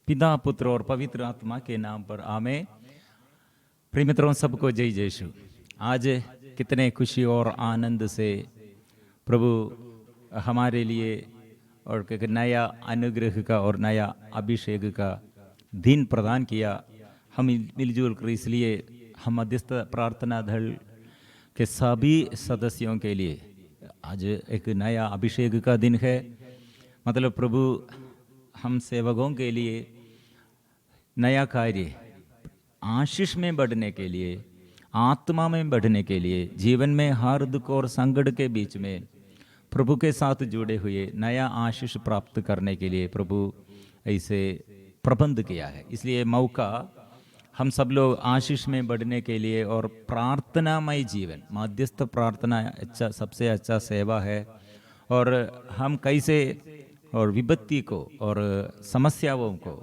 पिता पुत्र और पवित्र आत्मा के नाम पर आमेन। प्रिय मित्रों, सबको जय यीशु। आज कितने खुशी और आनंद से प्रभु हमारे लिए और एक नया अनुग्रह का और नया अभिषेक का दिन प्रदान किया। हम मिलजुल कर इसलिए हम मध्यस्थ प्रार्थना दल के सभी सदस्यों के लिए आज एक नया अभिषेक का दिन है। मतलब प्रभु हम सेवकों के लिए नया कार्य, आशीष में बढ़ने के लिए, आत्मा में बढ़ने के लिए, जीवन में हर दुख और संकट के बीच में प्रभु के साथ जुड़े हुए नया आशीष प्राप्त करने के लिए प्रभु ऐसे प्रबंध किया है। इसलिए मौका हम सब लोग आशीष में बढ़ने के लिए और प्रार्थनामय जीवन, मध्यस्थ प्रार्थना अच्छा, सबसे अच्छा सेवा है। और हम कैसे और विपत्ति को और समस्याओं को,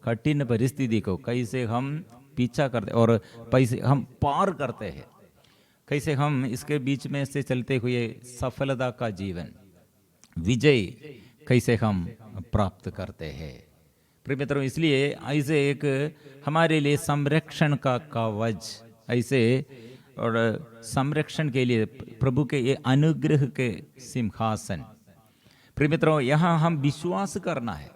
कठिन परिस्थिति को कैसे हम पीछा करते और कैसे हम पार करते हैं, कैसे हम इसके बीच में से चलते हुए सफलता का जीवन, विजय कैसे हम प्राप्त करते हैं। प्रिय मित्रों, इसलिए ऐसे एक हमारे लिए संरक्षण का कवच, ऐसे और संरक्षण के लिए प्रभु के ये अनुग्रह के सिंहासन। प्रिय मित्रों, यहाँ हम विश्वास करना है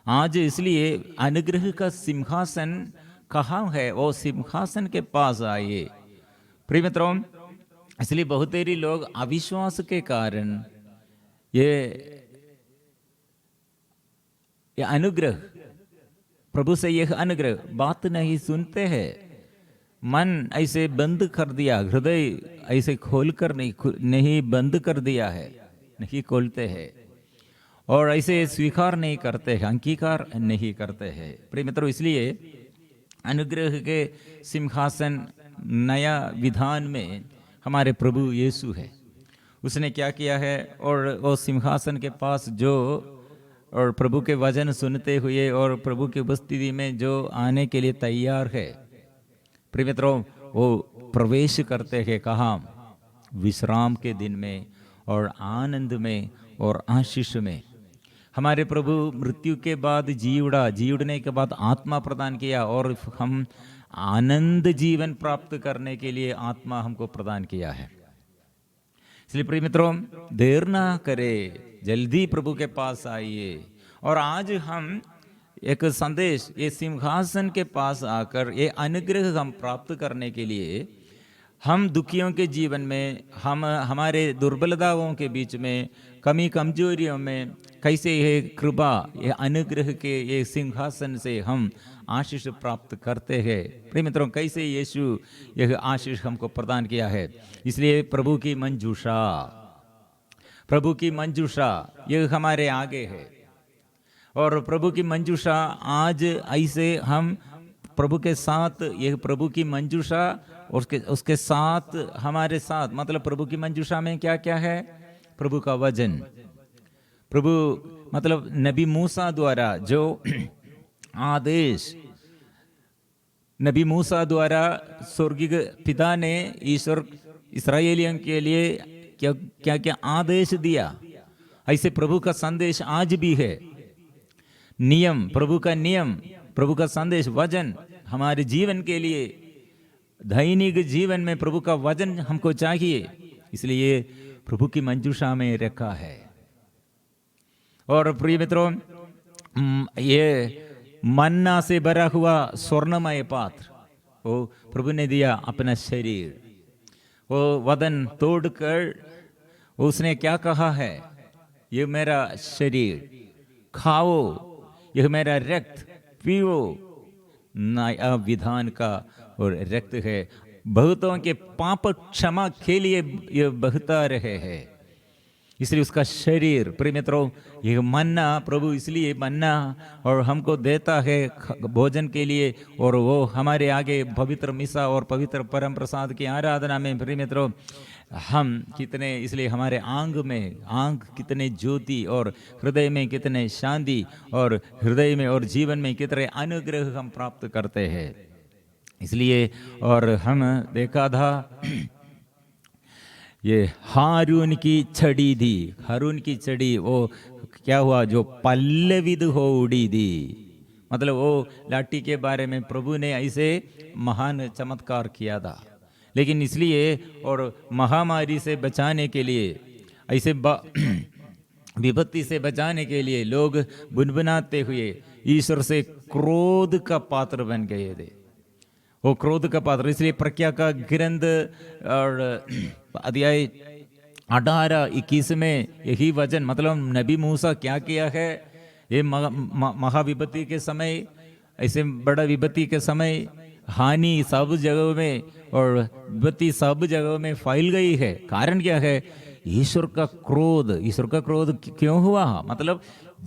आज। इसलिए अनुग्रह का सिंहासन कहाँ है, वो सिंहासन के पास आइए। प्रिय मित्रों, इसलिए बहुत सारे लोग अविश्वास के कारण ये अनुग्रह, प्रभु से यह अनुग्रह बात नहीं सुनते हैं। मन ऐसे बंद कर दिया, हृदय ऐसे खोलकर नहीं बंद कर दिया है, नहीं खोलते हैं और ऐसे स्वीकार नहीं करते हैं, अंगीकार नहीं करते हैं। प्रिय मित्रों, इसलिए अनुग्रह के सिंहासन नया विधान में हमारे प्रभु यीशु है। उसने क्या किया है और वो सिंहासन के पास जो और प्रभु के वचन सुनते हुए और प्रभु की उपस्थिति में जो आने के लिए तैयार है, प्रिय मित्रों, वो प्रवेश करते हैं कहाँ? विश्राम के दिन में और आनंद में और आशीष में। हमारे प्रभु मृत्यु के बाद जीवड़ने के बाद आत्मा प्रदान किया और हम आनंद जीवन प्राप्त करने के लिए आत्मा हमको प्रदान किया है। इसलिए प्रिय मित्रों, देर ना करे, जल्दी प्रभु के पास आइए। और आज हम एक संदेश, ये सिंहासन के पास आकर ये अनुग्रह हम प्राप्त करने के लिए, हम दुखियों के जीवन में, हम हमारे दुर्बलताओं के बीच में, कमी कमजोरियों में कैसे ये कृपा, ये अनुग्रह के ये सिंहासन से हम आशीष प्राप्त करते हैं। प्रिय मित्रों, कैसे यीशु यह आशीष हमको प्रदान किया है। इसलिए प्रभु की मंजूषा यह हमारे आगे है। और प्रभु की मंजूषा आज ऐसे हम प्रभु के साथ, यह प्रभु की मंजूषा उसके साथ हमारे साथ, मतलब प्रभु की मंजूषा में क्या क्या है? प्रभु का वचन, प्रभु मतलब नबी मूसा द्वारा जो आदेश, नबी मूसा द्वारा स्वर्गीय पिता ने ईश्वर इस्राएलियों के लिए क्या क्या क्या आदेश दिया, ऐसे प्रभु का संदेश आज भी है। नियम, प्रभु का नियम, प्रभु का संदेश, वचन हमारे जीवन के लिए, दैनिक जीवन में प्रभु का वचन हमको चाहिए। इसलिए प्रभु की मंजूषा में रखा है। और प्रिय मित्रों, ये मन्ना से भरा हुआ स्वर्णमय पात्र वो प्रभु ने दिया अपना शरीर। वो वदन तोड़कर उसने क्या कहा है? ये मेरा शरीर, खाओ, यह मेरा रक्त पियो। नया विधान का और रक्त है, बहुतों के पाप क्षमा के लिए यह बहता रहे है। इसलिए उसका शरीर, प्रिय मित्रों, यह मन्ना, प्रभु इसलिए मन्ना और हमको देता है भोजन के लिए। और वो हमारे आगे पवित्र मिसा और पवित्र परम प्रसाद की आराधना में, प्रिय मित्रों, हम कितने, इसलिए हमारे आंग कितने ज्योति और हृदय में कितने शांति और हृदय में और जीवन में कितने अनुग्रह हम प्राप्त करते हैं। इसलिए और हम देखा था ये हारून की छड़ी थी, हारून की छड़ी वो क्या हुआ? जो पल्लविद हो उड़ी थी। मतलब वो लाठी के बारे में प्रभु ने ऐसे महान चमत्कार किया था। लेकिन इसलिए और महामारी से बचाने के लिए ऐसे विपत्ति से बचाने के लिए लोग बुनबुनाते हुए ईश्वर से क्रोध का पात्र बन गए थे। वो क्रोध का पात्र, इसलिए प्रज्ञा का ग्रंथ और अध्याय 18-21 में यही वचन, मतलब नबी मूसा क्या किया है, ये महाविपत्ति के समय, ऐसे बड़ा विपत्ति के समय हानि सब जगहों में और विपत्ति सब जगहों में फैल गई है। कारण क्या है? ईश्वर का क्रोध। ईश्वर का क्रोध क्यों हुआ? मतलब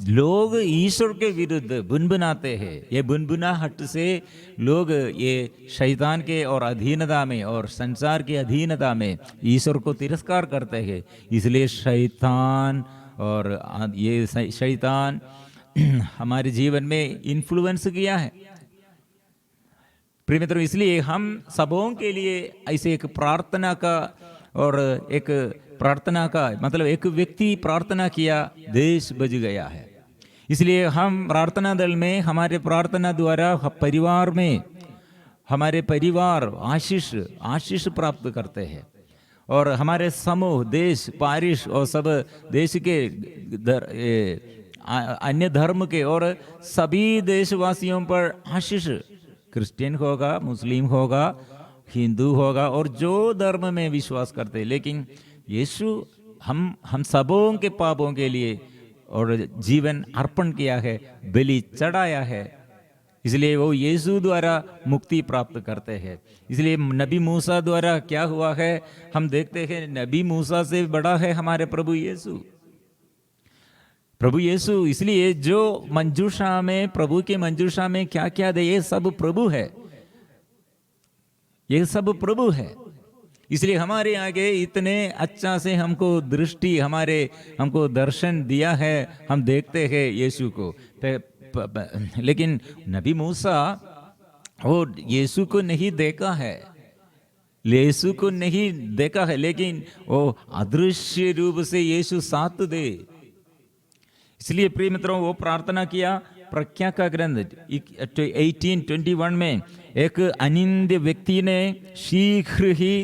लोग ईश्वर के विरुद्ध बुनबुनाते हैं। ये बुनबुनाहट से लोग ये शैतान के और अधीनता में और संसार की अधीनता में ईश्वर को तिरस्कार करते हैं। इसलिए शैतान और ये शैतान हमारे जीवन में इन्फ्लुएंस किया है। प्रिय मित्रों, इसलिए हम सबों के लिए ऐसे एक प्रार्थना का और एक प्रार्थना का मतलब एक व्यक्ति प्रार्थना किया, देश बच गया है। इसलिए हम प्रार्थना दल में हमारे प्रार्थना द्वारा परिवार में हमारे परिवार आशीष प्राप्त करते हैं और हमारे समूह, देश, पारिश और सब देश के अन्य धर्म के और सभी देशवासियों पर आशीष, क्रिश्चियन होगा, मुस्लिम होगा, हिंदू होगा और जो धर्म में विश्वास करते हैं। लेकिन यीशु हम सबों के पापों के लिए और जीवन अर्पण किया है, बलि चढ़ाया है। इसलिए वो यीशु द्वारा मुक्ति प्राप्त करते हैं। इसलिए नबी मूसा द्वारा क्या हुआ है, हम देखते हैं नबी मूसा से बड़ा है हमारे प्रभु यीशु। प्रभु यीशु, इसलिए जो मंजूषा में, प्रभु के मंजूषा में क्या क्या दे, ये सब प्रभु है, ये सब प्रभु है। इसलिए हमारे आगे इतने अच्छा से हमको दृष्टि, हमको दर्शन दिया है, हम देखते हैं यीशु को। लेकिन नबी मूसा वो यीशु को नहीं देखा है, यीशु को नहीं देखा है, लेकिन वो अदृश्य रूप से यीशु साथ दे। इसलिए प्रिय मित्रों, वो प्रार्थना किया। प्रज्ञा का ग्रंथ 18:21 में एक अनिंद व्यक्ति ने शीघ्र ही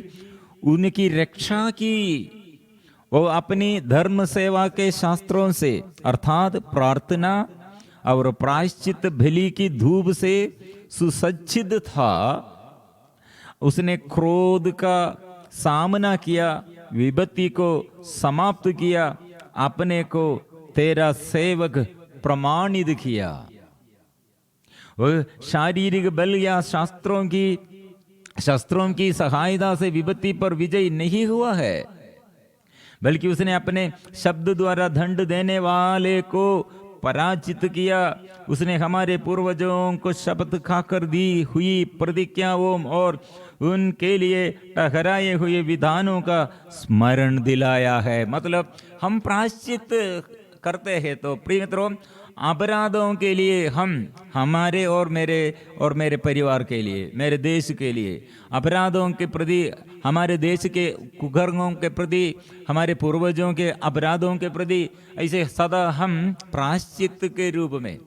उनकी रक्षा की। वो अपनी धर्म सेवा के शास्त्रों से अर्थात प्रार्थना और प्रायश्चित बलि की धूप से सुसज्जित था। उसने क्रोध का सामना किया, विपत्ति को समाप्त किया, अपने को तेरा सेवक प्रमाणित किया। वो शारीरिक बल या शस्त्रों की सहायता से विपत्ति पर विजयी नहीं हुआ है, बल्कि उसने अपने शब्द द्वारा दंड देने वाले को पराजित किया। उसने हमारे पूर्वजों को शपथ खाकर दी हुई प्रतिज्ञाओं और उनके लिए ठहराए हुए विधानों का स्मरण दिलाया है। मतलब हम प्रायश्चित करते हैं। तो प्रिय मित्रों, अपराधों के लिए हम हमारे और मेरे परिवार के लिए, मेरे देश के लिए, अपराधों के प्रति, हमारे देश के कुकर्मों के प्रति, हमारे पूर्वजों के अपराधों के प्रति ऐसे सदा हम प्रायश्चित के रूप में,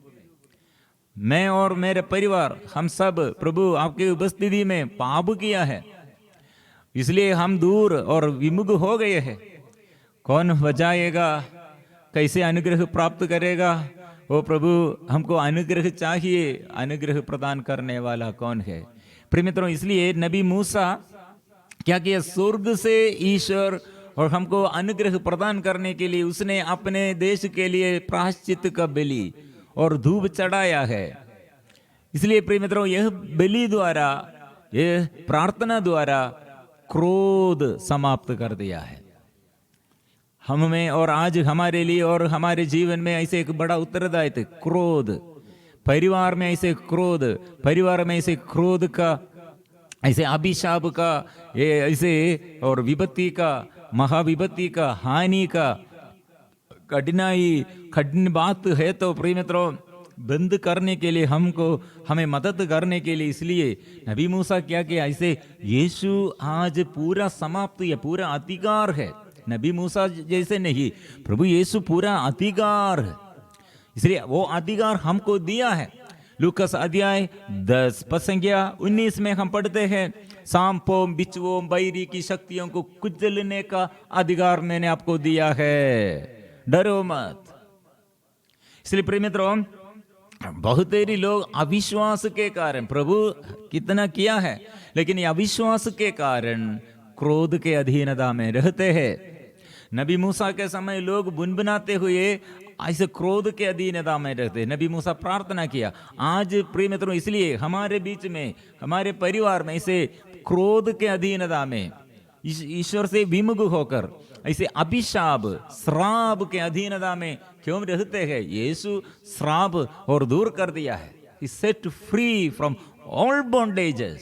मैं और मेरे परिवार, हम सब प्रभु आपकी उपस्थिति में पाप किया है। इसलिए हम दूर और विमुख हो गए हैं। कौन बचाएगा? कैसे अनुग्रह प्राप्त करेगा? वो प्रभु, हमको अनुग्रह चाहिए। अनुग्रह प्रदान करने वाला कौन है? प्रिय मित्रों, इसलिए नबी मूसा क्या किया? स्वर्ग से ईश्वर और हमको अनुग्रह प्रदान करने के लिए उसने अपने देश के लिए प्रायश्चित का बलि और धूप चढ़ाया है। इसलिए प्रिय मित्रों, यह बलि द्वारा, यह प्रार्थना द्वारा क्रोध समाप्त कर दिया है हम में। और आज हमारे लिए और हमारे जीवन में ऐसे एक बड़ा उत्तरदायित्व, क्रोध। परिवार में ऐसे क्रोध, परिवार में ऐसे क्रोध का, ऐसे अभिशाप का, ये ऐसे और विपत्ति का, महाविपत्ति का, हानि का, कठिन बात है। तो प्रिय मित्रों, बंद करने के लिए हमें मदद करने के लिए, इसलिए नबी मूसा क्या किया? ऐसे यीशु आज पूरा समाप्त है, पूरा अधिकार है। नबी मूसा जैसे नहीं, प्रभु यीशु पूरा अधिकार है। इसलिए वो अधिकार हमको दिया है। लूकस अध्याय 10 पद संख्या 19 में हम पढ़ते हैं, सांपों बिच्छुओं बैरी की शक्तियों को कुचलने का अधिकार मैंने आपको दिया है, डरो मत। इसलिए प्रिय मित्रों, बहुत सारे लोग अविश्वास के कारण, प्रभु कितना किया है, लेकिन ये अविश्वास के कारण क्रोध के अधीनता में रहते हैं। नबी मूसा के समय लोग बुनबुनाते हुए ऐसे क्रोध के अधीनता में रहते। नबी मूसा प्रार्थना किया। आज प्रिय मित्रों, इसलिए हमारे बीच में, हमारे परिवार में ऐसे क्रोध के अधीनता में, ईश्वर से विमुख होकर ऐसे अभिशाप श्राप के अधीनता में क्यों रहते हैं? यीशु श्राप और दूर कर दिया है। He set free from all bondages।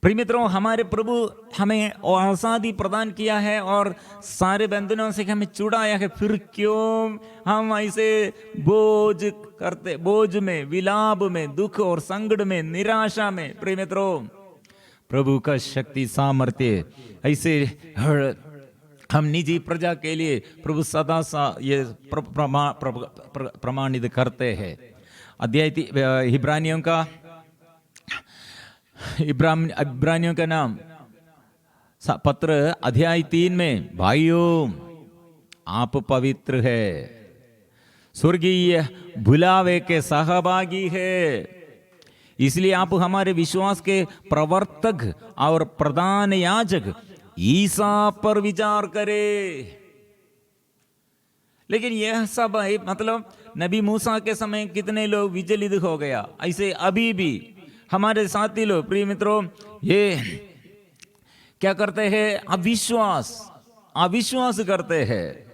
प्रिय मित्रों, हमारे प्रभु हमें आजादी प्रदान किया है और सारे बंधनों से हमें छुड़ाया है। फिर क्यों हम ऐसे बोझ में, विलाप में, दुख और संकट में, निराशा में? प्रिय मित्रों, प्रभु का शक्ति सामर्थ्य ऐसे हम निजी प्रजा के लिए प्रभु सदा ये प्रमाणित करते हैं। अध्याय इब्रानियों का नाम पत्र अध्याय 3 में, भाइयों आप पवित्र है, स्वर्गीय बुलावे के सहभागी है, इसलिए आप हमारे विश्वास के प्रवर्तक और प्रधान याजक ईसा पर विचार करें। लेकिन यह सब है, मतलब नबी मूसा के समय कितने लोग विचलित हो गया, ऐसे अभी भी हमारे साथी लोग, प्रिय मित्रों, ये क्या करते हैं? अविश्वास करते हैं।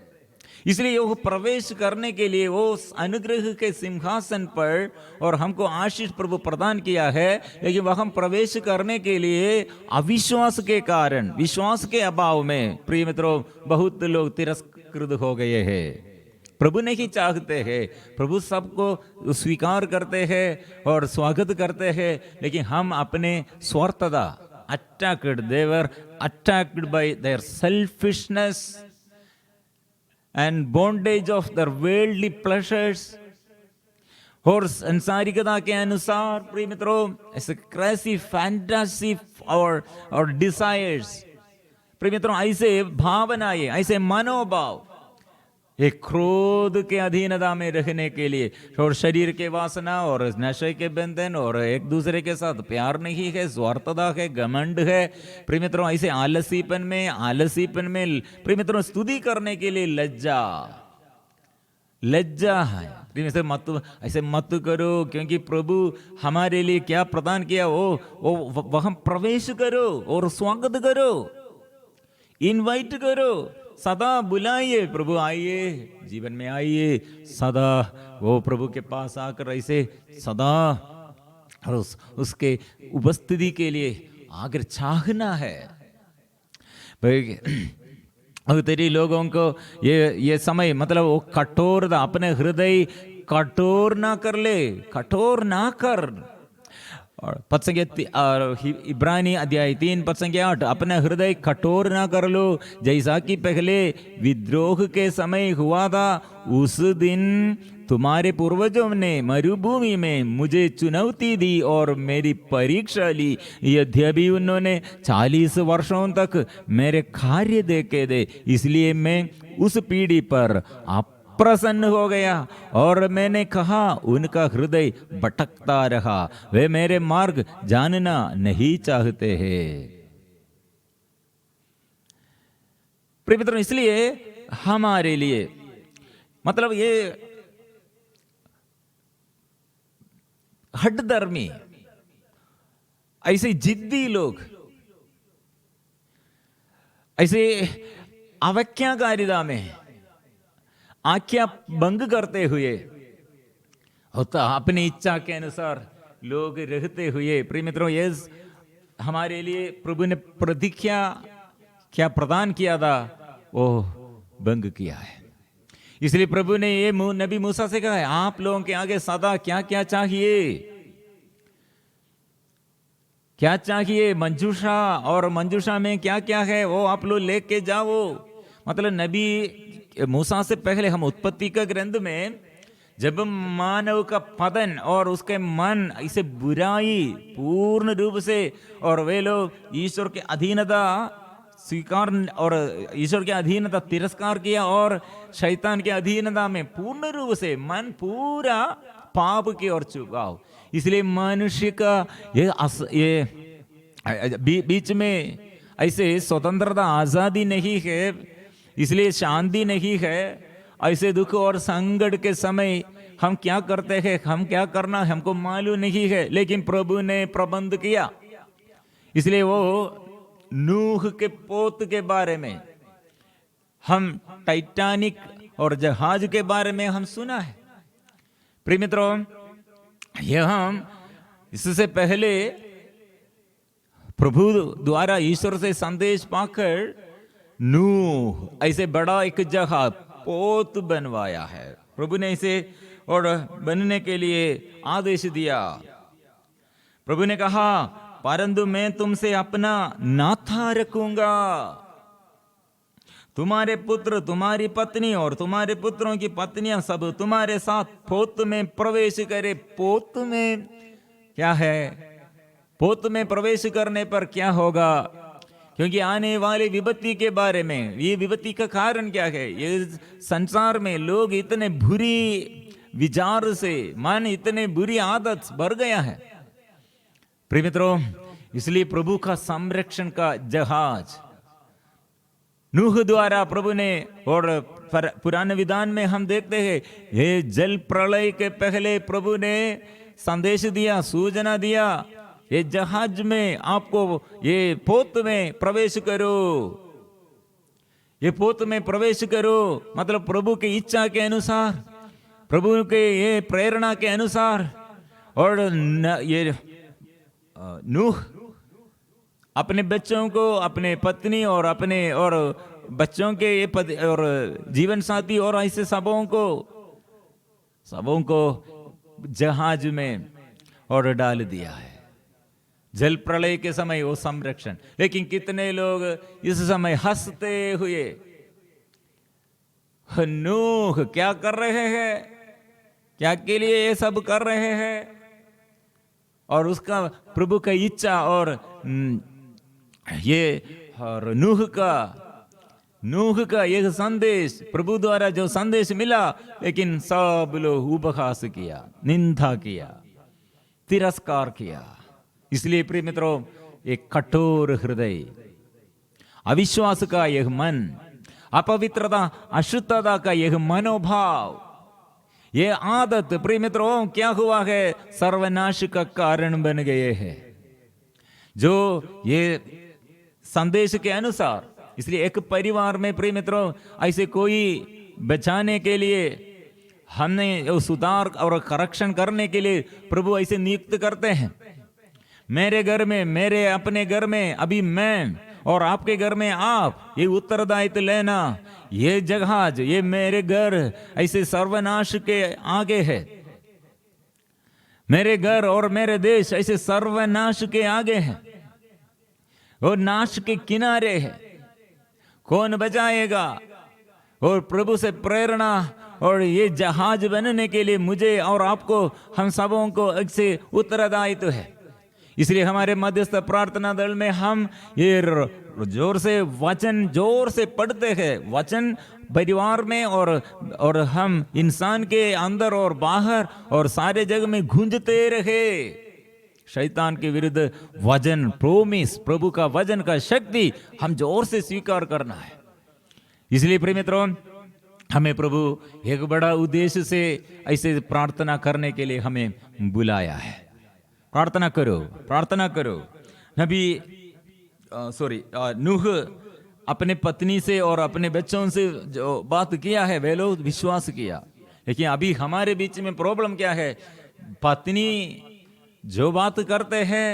इसलिए वो प्रवेश करने के लिए वो अनुग्रह के सिंहासन पर, और हमको आशीष प्रभु प्रदान किया है, लेकिन वह हम प्रवेश करने के लिए अविश्वास के कारण, विश्वास के अभाव में प्रिय मित्रों बहुत लोग तिरस्कृत हो गए हैं। प्रभु नहीं चाहते हैं, प्रभु सबको स्वीकार करते हैं और स्वागत करते हैं, लेकिन हम अपने स्वार्थता, they were attacked by their selfishness and bondage of their worldly pleasures, और संसारिकता के अनुसार प्रिय मित्रों ऐसे क्रेजी फैंटासी और डिजायर्स, प्रिय मित्रों ऐसे भावनाएं, ऐसे मनोभाव एक क्रोध के अधीनता में रहने के लिए, और शरीर के वासना और नशे के बंधन, और एक दूसरे के साथ प्यार नहीं है, स्वार्थता है, घमंड है, प्रिय मित्रों ऐसे आलसीपन में प्रिय मित्रों स्तुति करने के लिए लज्जा है। प्रिय मित्रों ऐसे मत करो, क्योंकि प्रभु हमारे लिए क्या प्रदान किया वो वह प्रवेश करो और स्वागत करो, इनवाइट करो, सदा बुलाइए, प्रभु आइए, जीवन में आइए, सदा वो प्रभु के पास आकर ऐसे सदा और उसके उपस्थिति के लिए आकर चाहना है। तेरी लोगों को ये समय, मतलब वो कठोरता, अपने हृदय कठोर ना कर ले, कठोर ना कर। और पद संख्या इब्रानी अध्याय 3 पद संख्या 8, अपना हृदय कठोर ना कर लो, जैसा कि पहले विद्रोह के समय हुआ था। उस दिन तुम्हारे पूर्वजों ने मरुभूमि में मुझे चुनौती दी और मेरी परीक्षा ली, यद्यपि उन्होंने 40 वर्षों तक मेरे कार्य देखे थे, इसलिए मैं उस पीढ़ी पर प्रसन्न हो गया और मैंने कहा उनका हृदय भटकता रहा, वे मेरे मार्ग जानना नहीं चाहते हैं। प्रिय मित्रों, इसलिए हमारे लिए, मतलब ये हठधर्मी, ऐसे जिद्दी लोग, ऐसे अवज्ञाकारिता में आज्ञा भंग करते हुए होता, अपनी इच्छा के अनुसार लोग रहते हुए, प्रिय मित्रों ये हमारे लिए प्रभु ने प्रतिज्ञा क्या प्रदान किया था वो भंग किया है। इसलिए प्रभु ने ये नबी मूसा से कहा है, आप लोगों के आगे सदा क्या क्या चाहिए, क्या चाहिए, मंजूषा, और मंजूषा में क्या क्या है वो आप लोग लेके जाओ। मतलब नबी मूसा से पहले हम उत्पत्ति का ग्रंथ में जब मानव का पतन और उसके मन इसे बुराई पूर्ण रूप से, और वे लोग ईश्वर के अधीनता स्वीकार और ईश्वर के अधीनता तिरस्कार किया और शैतान के अधीनता में पूर्ण रूप से मन पूरा पाप की ओर झुका। इसलिए मनुष्य का ये बीच में ऐसे स्वतंत्रता आजादी नहीं है, इसलिए शांति नहीं है। ऐसे दुख और संकट के समय हम क्या करते हैं, हम क्या करना हमको मालूम नहीं है, लेकिन प्रभु ने प्रबंध किया। इसलिए वो नूह के पोत के बारे में, हम टाइटैनिक और जहाज के बारे में हम सुना है। प्रिय मित्रों, यह हम इससे पहले प्रभु द्वारा ईश्वर से संदेश पाकर नूह ऐसे बड़ा एक जहाज पोत बनवाया है। प्रभु ने इसे और बनने के लिए आदेश दिया। प्रभु ने कहा, परंतु मैं तुमसे अपना नाता रखूंगा, तुम्हारे पुत्र, तुम्हारी पत्नी और तुम्हारे पुत्रों की पत्नियां सब तुम्हारे साथ पोत में प्रवेश करे। पोत में क्या है? पोत में प्रवेश करने पर क्या होगा? क्योंकि आने वाली विपत्ति के बारे में, ये विपत्ति का कारण क्या है? ये संसार में लोग इतने बुरी विचार से, मन इतने बुरी आदत भर गया है। प्रिय मित्रों, इसलिए प्रभु का संरक्षण का जहाज नूह द्वारा प्रभु ने, और पुराने विधान में हम देखते हैं, ये जल प्रलय के पहले प्रभु ने संदेश दिया, सूचना दिया, ये जहाज में आपको ये पोत में प्रवेश करो, ये पोत में प्रवेश करो। मतलब प्रभु की इच्छा के अनुसार, प्रभु के ये प्रेरणा के अनुसार। और ये नूह अपने बच्चों को, अपने पत्नी और अपने और बच्चों के ये और जीवन साथी और ऐसे सबों को जहाज में और डाल दिया है। जल प्रलय के समय वो संरक्षण। लेकिन कितने लोग इस समय हंसते हुए नूह क्या कर रहे हैं, क्या के लिए ये सब कर रहे हैं, और उसका प्रभु का इच्छा और ये और नूह का यह संदेश, प्रभु द्वारा जो संदेश मिला, लेकिन सब लोग उपहास किया, निंदा किया, तिरस्कार किया। इसलिए प्रिय मित्रों, एक कठोर हृदय, अविश्वास का यह मन, अपवित्रता, अशुद्धता का यह मनोभाव, ये आदत प्रिय मित्रों क्या हुआ है? सर्वनाश का कारण बन गए हैं। जो ये संदेश के अनुसार, इसलिए एक परिवार में प्रिय मित्रों ऐसे कोई बचाने के लिए, हमने सुधार और करेक्शन करने के लिए प्रभु ऐसे नियुक्त करते हैं। मेरे घर में, मेरे अपने घर में अभी मैं, और आपके घर में आप, ये उत्तरदायित्व लेना। ये जहाज, ये मेरे घर ऐसे सर्वनाश के आगे है, मेरे घर और मेरे देश ऐसे सर्वनाश के आगे है, और नाश के किनारे है। कौन बचाएगा? और प्रभु से प्रेरणा और ये जहाज बनने के लिए मुझे और आपको, हम सबों को ऐसे उत्तरदायित्व है। इसलिए हमारे मध्यस्थ प्रार्थना दल में हम ये जोर से वचन जोर से पढ़ते हैं। वचन परिवार में और हम इंसान के अंदर और बाहर और सारे जगह में गूंजते रहे। शैतान के विरुद्ध वचन, प्रोमिस, प्रभु का वचन का शक्ति हम जोर से स्वीकार करना है। इसलिए प्रिय मित्रों, हमें प्रभु एक बड़ा उद्देश्य से ऐसे प्रार्थना करने के लिए हमें बुलाया है। प्रार्थना करो, प्रार्थना करो। नूह अपने पत्नी से और अपने बच्चों से जो बात किया है, वे लोग विश्वास किया। लेकिन अभी हमारे बीच में प्रॉब्लम क्या है? पत्नी जो बात करते हैं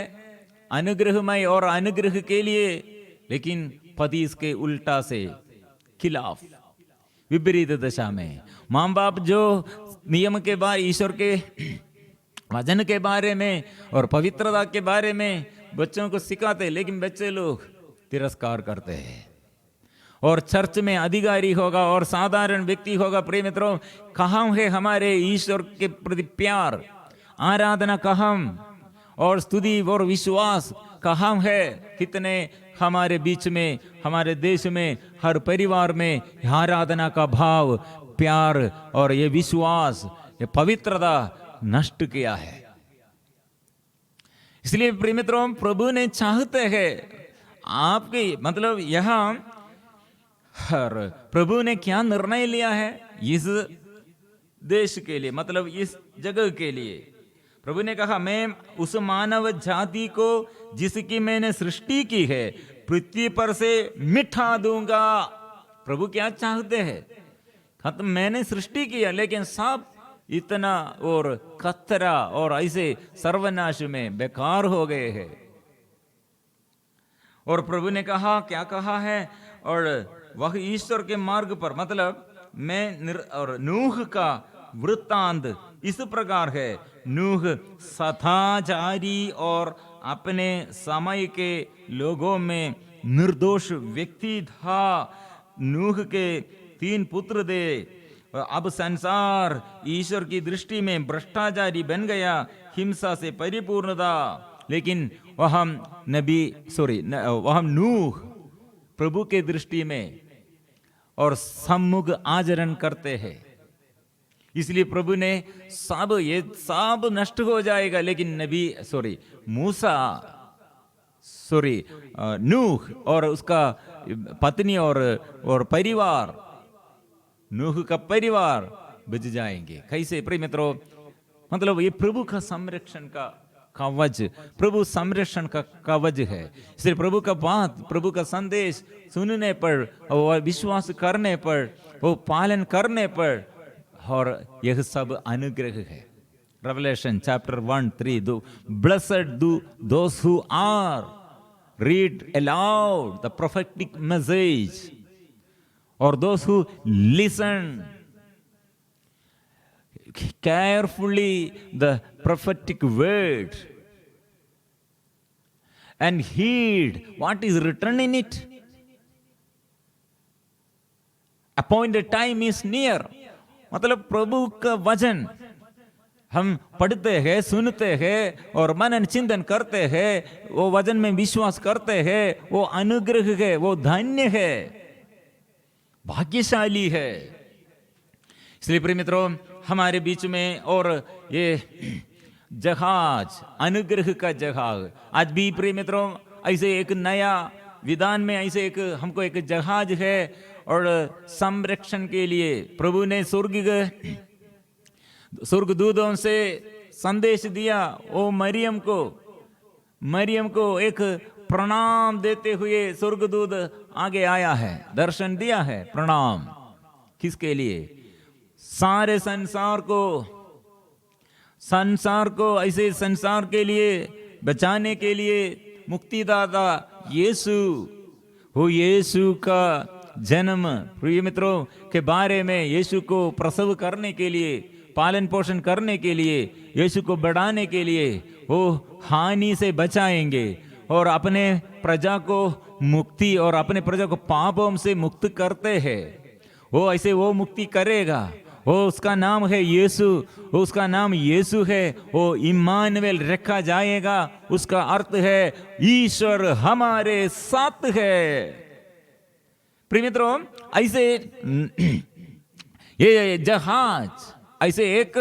अनुग्रहमय और अनुग्रह के लिए, लेकिन पति इसके उल्टा से खिलाफ, विपरीत दशा में। माँ बाप जो नियम के बारे, ईश्वर के वचन के बारे में और पवित्रता के बारे में बच्चों को सिखाते, लेकिन बच्चे लोग तिरस्कार करते हैं। और चर्च में अधिकारी होगा और साधारण व्यक्ति होगा। प्रिय मित्रों, कहाँ है हमारे ईश्वर के प्रति प्यार, आराधना कहाँ, और स्तुति और विश्वास कहाँ है? कितने हमारे बीच में, हमारे देश में, हर परिवार में आराधना का भाव, प्यार और ये विश्वास, ये पवित्रता नष्ट किया है। इसलिए प्रिय मित्रों, प्रभु ने चाहते हैं आपके, मतलब यहाँ प्रभु ने क्या निर्णय लिया है इस देश के लिए, मतलब इस जगह के लिए। प्रभु ने कहा, मैं उस मानव जाति को जिसकी मैंने सृष्टि की है पृथ्वी पर से मिटा दूंगा। प्रभु क्या चाहते हैं? खत्म, मैंने सृष्टि किया लेकिन सब इतना और कतरा और ऐसे सर्वनाश में बेकार हो गए हैं। और प्रभु ने कहा, क्या कहा है? और वह ईश्वर के मार्ग पर, मतलब मैं और नूह का वृत्तांत इस प्रकार है। नूह सदाचारी और अपने समय के लोगों में निर्दोष व्यक्ति था। नूह के 3 पुत्र थे। अब संसार ईश्वर की दृष्टि में भ्रष्टाचारी बन गया, हिंसा से परिपूर्ण था। लेकिन वह नूह प्रभु के दृष्टि में और सम्मुख आचरण करते हैं। इसलिए प्रभु ने ये सब नष्ट हो जाएगा, लेकिन नूह और उसका पत्नी और परिवार, नूह का परिवार बच जाएंगे। कैसे प्रिय मित्रों? मतलब ये प्रभु का संरक्षण का कवच, प्रभु संरक्षण का कवच है। इसलिए प्रभु का बात, प्रभु का संदेश सुनने पर और विश्वास करने पर, वो पालन करने पर, और यह सब अनुग्रह है। Revelation chapter 1:3, blessed those who are read aloud the prophetic message, or those who listen carefully the prophetic word and heed what is written in it. Appointed time is near. मतलब प्रभु का वचन हम पढ़ते हैं, सुनते हैं और मनन चिंतन करते हैं, वो वचन में विश्वास करते हैं, वो अनुग्रह है, वो धन्य है, भाग्यशाली है। इसलिए प्रिय मित्रों, हमारे बीच में और ये जहाज, अनुग्रह का जहाज, आज भी प्रिय मित्रों ऐसे एक नया विधान में ऐसे एक हमको एक जहाज है, और संरक्षण के लिए प्रभु ने स्वर्गदूतों से संदेश दिया। वो मरियम को एक प्रणाम देते हुए स्वर्गदूत आगे आया है, दर्शन दिया है। प्रणाम किसके लिए? सारे संसार को ऐसे संसार के लिए बचाने के लिए मुक्तिदाता यीशु, वो यीशु का जन्म, प्रिय मित्रों, के बारे में, यीशु को प्रसव करने के लिए, पालन पोषण करने के लिए, यीशु को बढ़ाने के लिए वो हानि से बचाएंगे और अपने प्रजा को मुक्ति और अपने प्रजा को पापों से मुक्त करते हैं। वो मुक्ति करेगा। उसका नाम है यीशु, उसका नाम यीशु है। वो इम्मानुएल रखा जाएगा। उसका अर्थ है ईश्वर हमारे साथ है। प्रिय मित्रों, ऐसे ये जहाज, ऐसे एक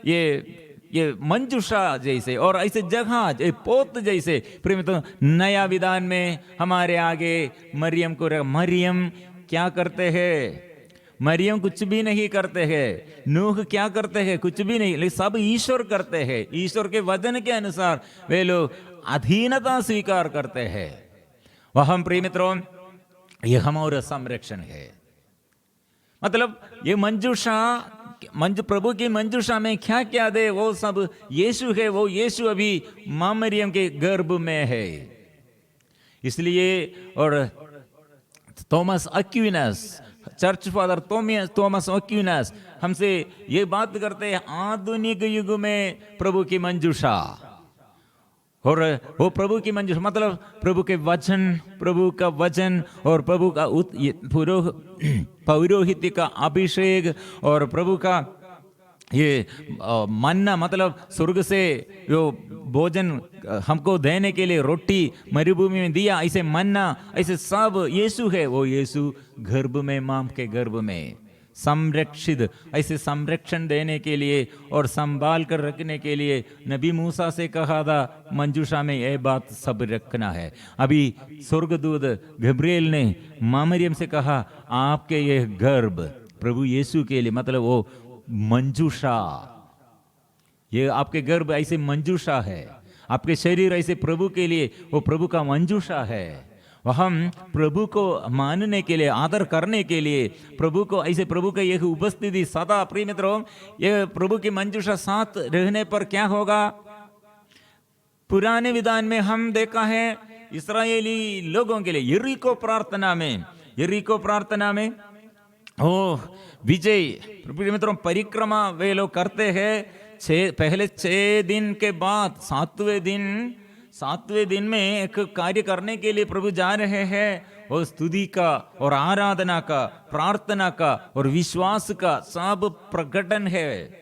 ये मंजूषा जैसे और ऐसे जहाज, ये पोत जैसे, प्रिय मित्रों, नया विधान में हमारे आगे मरियम क्या करते हैं? मरियम कुछ भी नहीं करते हैं। नूह क्या करते हैं? कुछ भी नहीं, लेकिन सब ईश्वर करते हैं। ईश्वर के वचन के अनुसार वे लोग अधीनता स्वीकार करते हैं। वह हम प्रिय मित्रों, ये हमारा संरक्षण है। मतलब ये प्रभु की मंजूषा में क्या क्या दे, वो सब यीशु है। वो यीशु अभी मां मरियम के गर्भ में है। इसलिए और थॉमस एक्विनस, चर्च फादर थॉमस एक्विनस हमसे ये बात करते हैं, आधुनिक युग में प्रभु की मंजूषा, और वो प्रभु की मंजूर मतलब प्रभु के वचन, प्रभु का वचन और प्रभु का पौरोहित्य का अभिषेक और प्रभु का ये मन्ना मतलब स्वर्ग से जो भोजन हमको देने के लिए रोटी मरुभूमि में दिया, ऐसे मन्ना, ऐसे सब यीशु है। वो यीशु गर्भ में, मां के गर्भ में संरक्षित, ऐसे संरक्षण देने के लिए और संभाल कर रखने के लिए नबी मूसा से कहा था मंजूषा में यह बात सब रखना है। अभी स्वर्गदूत गब्रिएल ने मां मरियम से कहा आपके यह गर्भ प्रभु यीशु के लिए, मतलब वो मंजूषा, ये आपके गर्भ ऐसे मंजूषा है, आपके शरीर ऐसे प्रभु के लिए वो प्रभु का मंजूषा है। वह हम प्रभु को मानने के लिए, आदर करने के लिए, प्रभु को ऐसे प्रभु का यह उपस्थिति सदा, प्रिय मित्रों, ये प्रभु की मंजूषा साथ रहने पर क्या होगा? पुराने विधान में हम देखा है इस्राएली लोगों के लिए यरीको प्रार्थना में ओ विजय, प्रिय मित्रों, परिक्रमा वे लोग करते हैं। पहले 6 दिन के बाद सातवें दिन में एक कार्य करने के लिए प्रभु जा रहे हैं। वो स्तुति का और आराधना का, प्रार्थना का और विश्वास का सब प्रकटन है।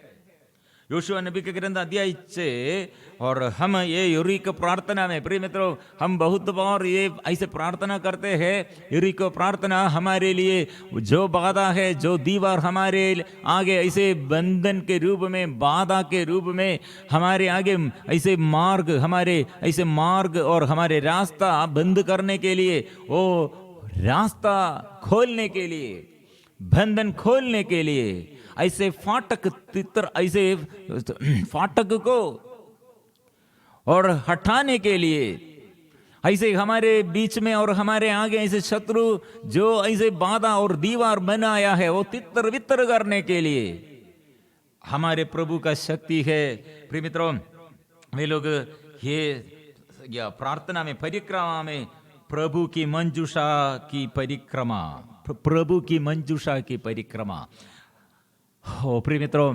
योशुआ नबी के ग्रंथ अध्याय 6 और हम ये यरीको प्रार्थना में, प्रिय मित्रों, हम बहुत बार ये ऐसे प्रार्थना करते हैं। यरीको प्रार्थना हमारे लिए जो बाधा है, जो दीवार हमारे आगे ऐसे बंधन के रूप में, बाधा के रूप में हमारे आगे ऐसे मार्ग और हमारे रास्ता बंद करने के लिए, वो रास्ता खोलने के लिए, बंधन खोलने के लिए, ऐसे ऐसे फाटक को और हटाने के लिए, ऐसे हमारे बीच में और हमारे आगे ऐसे शत्रु जो ऐसे बाधा और दीवार बनाया है, वो तितर वितर करने के लिए हमारे प्रभु का शक्ति है। प्रिय मित्रों, वे लोग ये प्रार्थना में, परिक्रमा में प्रभु की मंजूषा की परिक्रमा, प्रभु की मंजूषा की परिक्रमा हो। प्रिय मित्रों,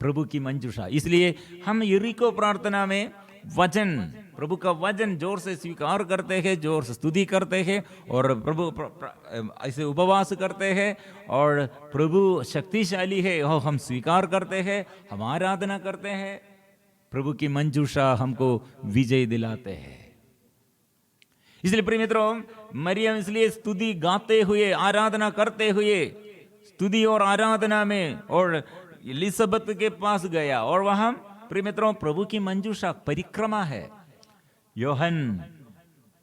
प्रभु की मंजूषा, इसलिए हम यरीको प्रार्थना में वचन, प्रभु का वचन जोर से स्वीकार करते हैं, जोर से स्तुति करते हैं और प्रभु ऐसे उपवास करते हैं और प्रभु शक्तिशाली है और हम स्वीकार करते हैं, हम आराधना करते हैं। प्रभु की मंजूषा हमको विजय दिलाते हैं। इसलिए प्रिय मित्रों, मरियम इसलिए स्तुति गाते हुए, आराधना करते हुए, स्तुति और आराधना में और एलिसबेथ के पास गया और वहां, प्रिय मित्रों, प्रभु की मंजूषा परिक्रमा है। योहन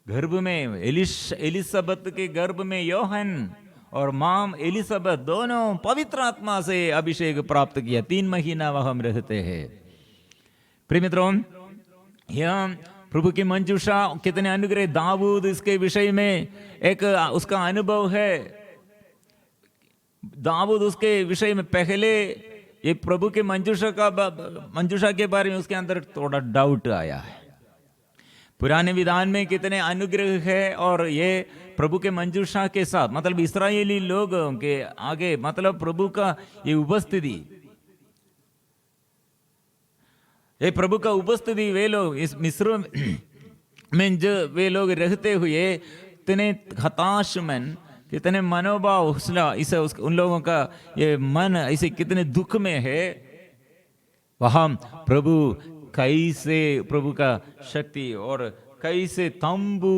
गर्भ में, एलिसबेथ के गर्भ में योहन और मां एलिसबेथ दोनों पवित्र आत्मा से अभिषेक प्राप्त किया। 3 महीना वहां रहते हैं। प्रिय मित्रों, यह प्रभु की मंजूषा कितने अनुग्रह। दाऊद इसके विषय में एक उसका अनुभव है। दाऊद उसके विषय में पहले ये प्रभु के मंजूषा के बारे में उसके अंदर थोड़ा डाउट आया है। पुराने विधान में कितने अनुग्रह है और ये प्रभु के मंजूषा के साथ, मतलब इस्राएली लोगों के आगे, मतलब प्रभु का ये उपस्थिति, ये प्रभु का उपस्थिति, वे लोग इस मिस्र में जो वे लोग रहते हुए इतने हताश मन, कितने मनोभाव इसे उन लोगों का ये मन ऐसे कितने दुख में है। वहां प्रभु कैसे प्रभु का शक्ति और कैसे तंबू,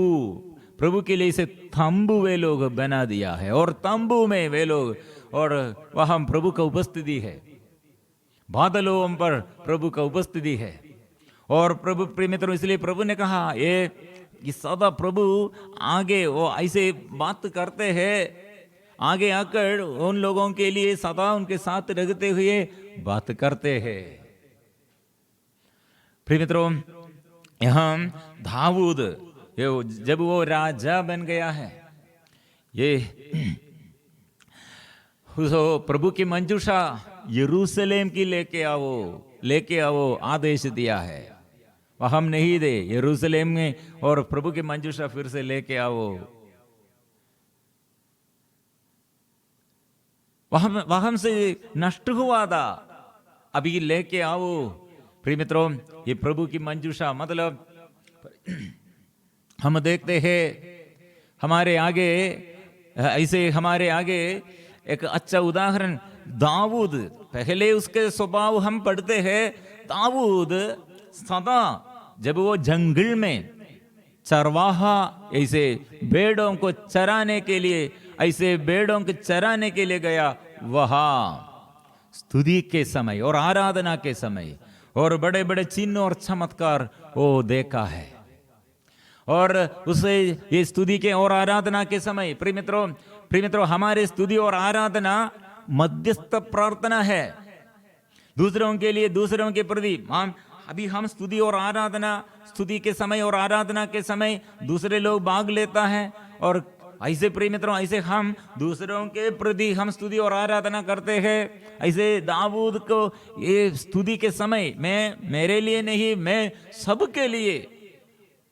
प्रभु के लिए इसे तंबू वे लोग बना दिया है और तंबू में वे लोग, और वहां प्रभु का उपस्थिति है। बादलों पर प्रभु का उपस्थिति है और प्रभु, प्रिय मित्रों, इसलिए प्रभु ने कहा ये सदा प्रभु आगे वो ऐसे बात करते हैं, आगे आकर उन लोगों के लिए सदा उनके साथ रहते हुए बात करते हैं। प्रिय मित्रों, यहाँ दाऊद जब वो राजा बन गया है, ये प्रभु की मंजूषा यरूशलेम की लेके आओ आदेश दिया है। वह हम नहीं दे, यरूशलेम में और प्रभु की मंजूषा फिर से लेके आओ। वहां से नष्ट हुआ था, अभी लेके आओ। प्रिय मित्रों, ये प्रभु की मंजूषा मतलब हम देखते हैं हमारे आगे, ऐसे हमारे आगे एक अच्छा उदाहरण दाऊद। पहले उसके स्वभाव हम पढ़ते हैं, दाऊद सदा जब वो जंगल में चरवाहा ऐसे भेड़ों को चराने के लिए, ऐसे भेड़ों को चराने के लिए गया, वहां स्तुति के समय और आराधना के समय और बड़े बड़े चिन्ह और चमत्कार वो देखा है। और उसे ये स्तुति के और आराधना के समय, प्रिय मित्रों, हमारे स्तुति और आराधना मध्यस्थ प्रार्थना है दूसरों के लिए, दूसरों के प्रति। अभी हम स्तुति और आराधना, स्तुति के समय और आराधना के समय दूसरे लोग भाग लेता है, और ऐसे प्रिय मित्रों, ऐसे हम दूसरों के प्रति हम स्तुति और आराधना करते हैं। ऐसे दाऊद को ये स्तुति के समय, मैं मेरे लिए नहीं, मैं सबके लिए,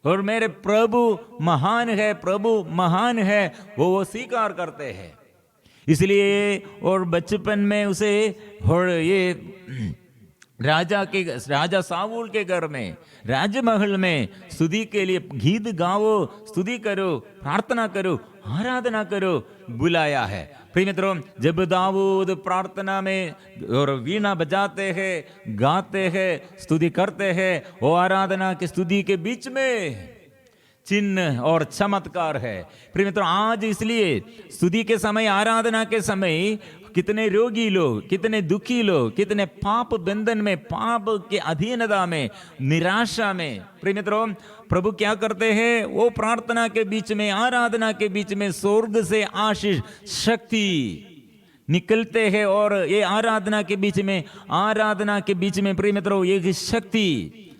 और मेरे प्रभु महान है, प्रभु महान है, वो स्वीकार करते हैं। इसलिए और बचपन में उसे, और ये राजा सावूल के घर में, राजमहल में स्तुति के लिए गीत गाओ, स्तुति करो, प्रार्थना करो, आराधना करो बुलाया है। प्रिय मित्रों, जब दाऊद प्रार्थना में और वीणा बजाते हैं, गाते हैं, स्तुति करते हैं, वो आराधना के स्तुति के बीच में चिन्ह और चमत्कार है। प्रिय मित्रों, आज इसलिए स्तुति के समय, आराधना के समय कितने रोगी लोग, कितने दुखी लोग, कितने पाप बंधन में, पाप के अधीनता में, निराशा में, प्रिय मित्रों, प्रभु क्या करते हैं, वो प्रार्थना के बीच में, आराधना के बीच में स्वर्ग से आशीष, शक्ति निकलते हैं। और ये आराधना के बीच में प्रिय मित्रों, ये शक्ति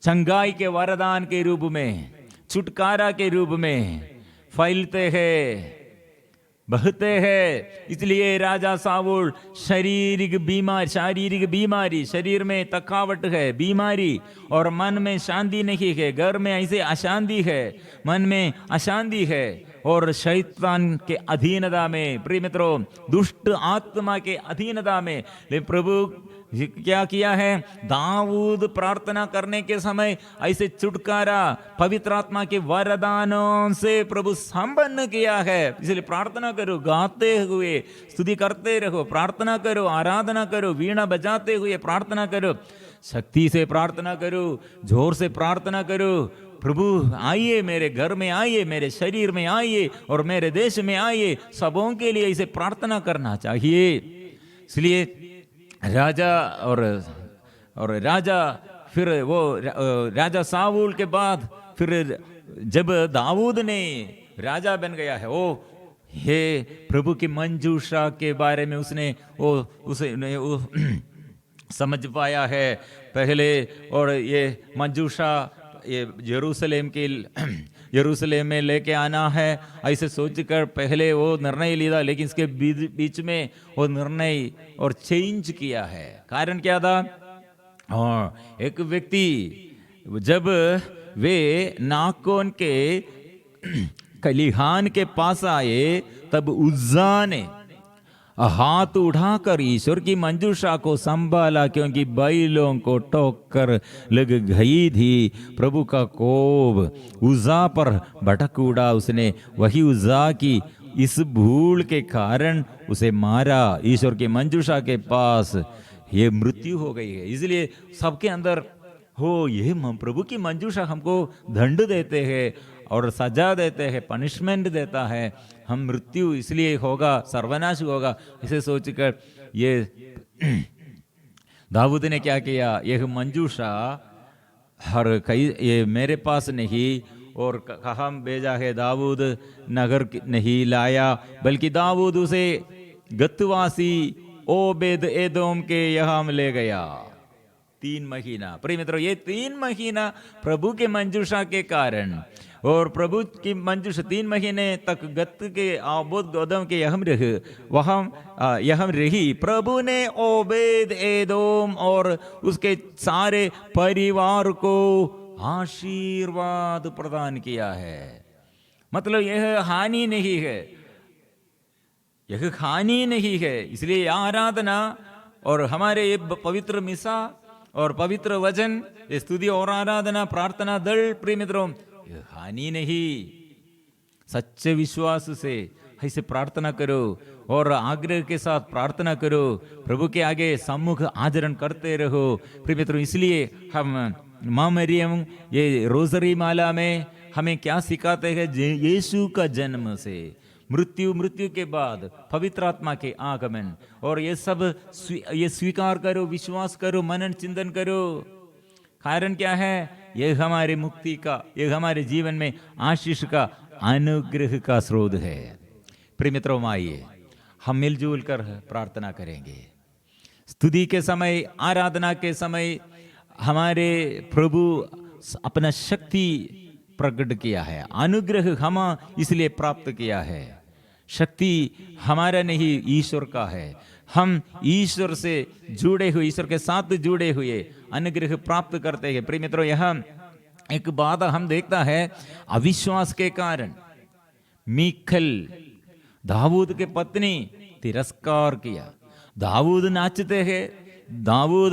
चंगाई के वरदान के रूप में, छुटकारा के रूप में फैलते हैं, बहते हैं। इसलिए राजा सावुल शारीरिक बीमारी, शरीर में थकावट है, बीमारी, और मन में शांति नहीं है, घर में ऐसे अशांति है, मन में अशांति है, और शैतान के अधीनता में, प्रिय मित्रों, दुष्ट आत्मा के अधीनता में। लेकिन प्रभु क्या किया है, दाऊद प्रार्थना करने के समय ऐसे छुटकारा पवित्र आत्मा के वरदानों से प्रभु संपन्न किया है। इसलिए प्रार्थना करो, गाते हुए स्तुति करते रहो, प्रार्थना करो, आराधना करो, वीणा बजाते हुए प्रार्थना करो, शक्ति से प्रार्थना करो, जोर से प्रार्थना करो। प्रभु आइए, मेरे घर में आइए, मेरे शरीर में आइए, और मेरे देश में आइए। सबों के लिए इसे प्रार्थना करना चाहिए। इसलिए राजा और राजा, फिर वो राजा सावूल के बाद फिर जब दाऊद ने राजा बन गया है, वो हे प्रभु की मंजूषा के बारे में उसने वो समझ पाया है पहले। और ये मंजूषा ये यरूशलेम में लेके आना है, ऐसे सोचकर पहले वो निर्णय लिया, लेकिन इसके बीच में वो निर्णय और चेंज किया है। कारण क्या था, एक व्यक्ति जब वे नाकोन के खलिहान के पास आए, तब उज्जा ने हाथ उठाकर ईश्वर की मंजूषा को संभाला, क्योंकि बैलों को ठोकर लग गई थी। प्रभु का कोप उज्जा पर भड़क उड़ा। उसने वही उज्जा की इस भूल के कारण उसे मारा। ईश्वर की मंजूषा के पास ये मृत्यु हो गई है। इसलिए सबके अंदर ये प्रभु की मंजूषा हमको दंड देते हैं और सजा देते हैं, पनिशमेंट देता है। हम मृत्यु इसलिए होगा, सर्वनाश होगा, इसे सोचकर ये दाऊद ने क्या किया, यह मंजूषा हर कई ये मेरे पास नहीं, और कहाँ भेजा है, दाऊद नगर नहीं लाया, बल्कि दाऊद उसे गतवासी ओबेद एदोम के यहाँ ले गया। 3 महीना, प्रिय मित्रों, ये 3 महीना प्रभु के मंजूषा के कारण, और प्रभु की मंजूषा 3 महीने तक गत के आबोद गोदम के यहाँ रही। प्रभु ने ओबेद एदोम और उसके सारे परिवार को आशीर्वाद प्रदान किया है। मतलब यह हानि नहीं है, यह हानि नहीं है। इसलिए आराधना और हमारे पवित्र मिसा और पवित्र वचन, स्तुति और आराधना, प्रार्थना दल, प्रिय मित्रों, हानि नहीं। सच्चे विश्वास से ऐसे प्रार्थना करो और आग्रह के साथ प्रार्थना करो, प्रभु के आगे सम्मुख आचरण करते रहो। प्रिय मित्रों, इसलिए हम माँ मरियम ये रोजरी माला में हमें क्या सिखाते हैं? यीशु का जन्म से मृत्यु के बाद पवित्र आत्मा के आगमन, और ये सब ये स्वीकार करो, विश्वास करो, मनन चिंतन करो। कारण क्या है? ये हमारे मुक्ति का, ये हमारे जीवन में आशीष का, अनुग्रह का स्रोत है। प्रिय मित्रों, आइए हम मिलजुल कर प्रार्थना करेंगे। स्तुति के समय, आराधना के समय हमारे प्रभु अपना शक्ति प्रकट किया है, अनुग्रह हम इसलिए प्राप्त किया है। शक्ति हमारा नहीं, ईश्वर का है। हम ईश्वर से जुड़े हुए, ईश्वर के साथ जुड़े हुए अनुग्रह प्राप्त करते हैं। प्रिय मित्रों, यह एक बात हम देखता है, अविश्वास के कारण मीखल दाऊद के पत्नी तिरस्कार किया। दाऊद नाचते हैं, दाऊद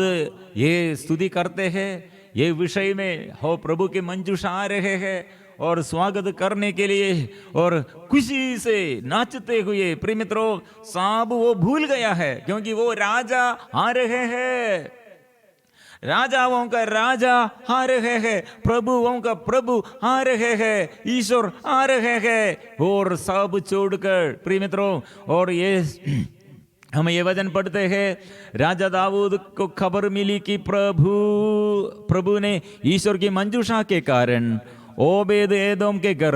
ये स्तुति करते हैं, ये विषय में हो प्रभु के मंजूषा आ रहे हैं और स्वागत करने के लिए और खुशी से नाचते हुए, प्रिय मित्रों, सब वो भूल गया है, क्योंकि वो राजा आ रहे हैं, राजाओं का राजा आ रहे हैं, प्रभुओं का प्रभु आ रहे हैं, ईश्वर आ रहे हैं, और सब छोड़कर, प्रिय मित्रों, और ये हम ये वचन पढ़ते हैं, राजा दाऊद को खबर मिली कि प्रभु ने ईश्वर की मंजूषा के कारण ओबेद एदोम के घर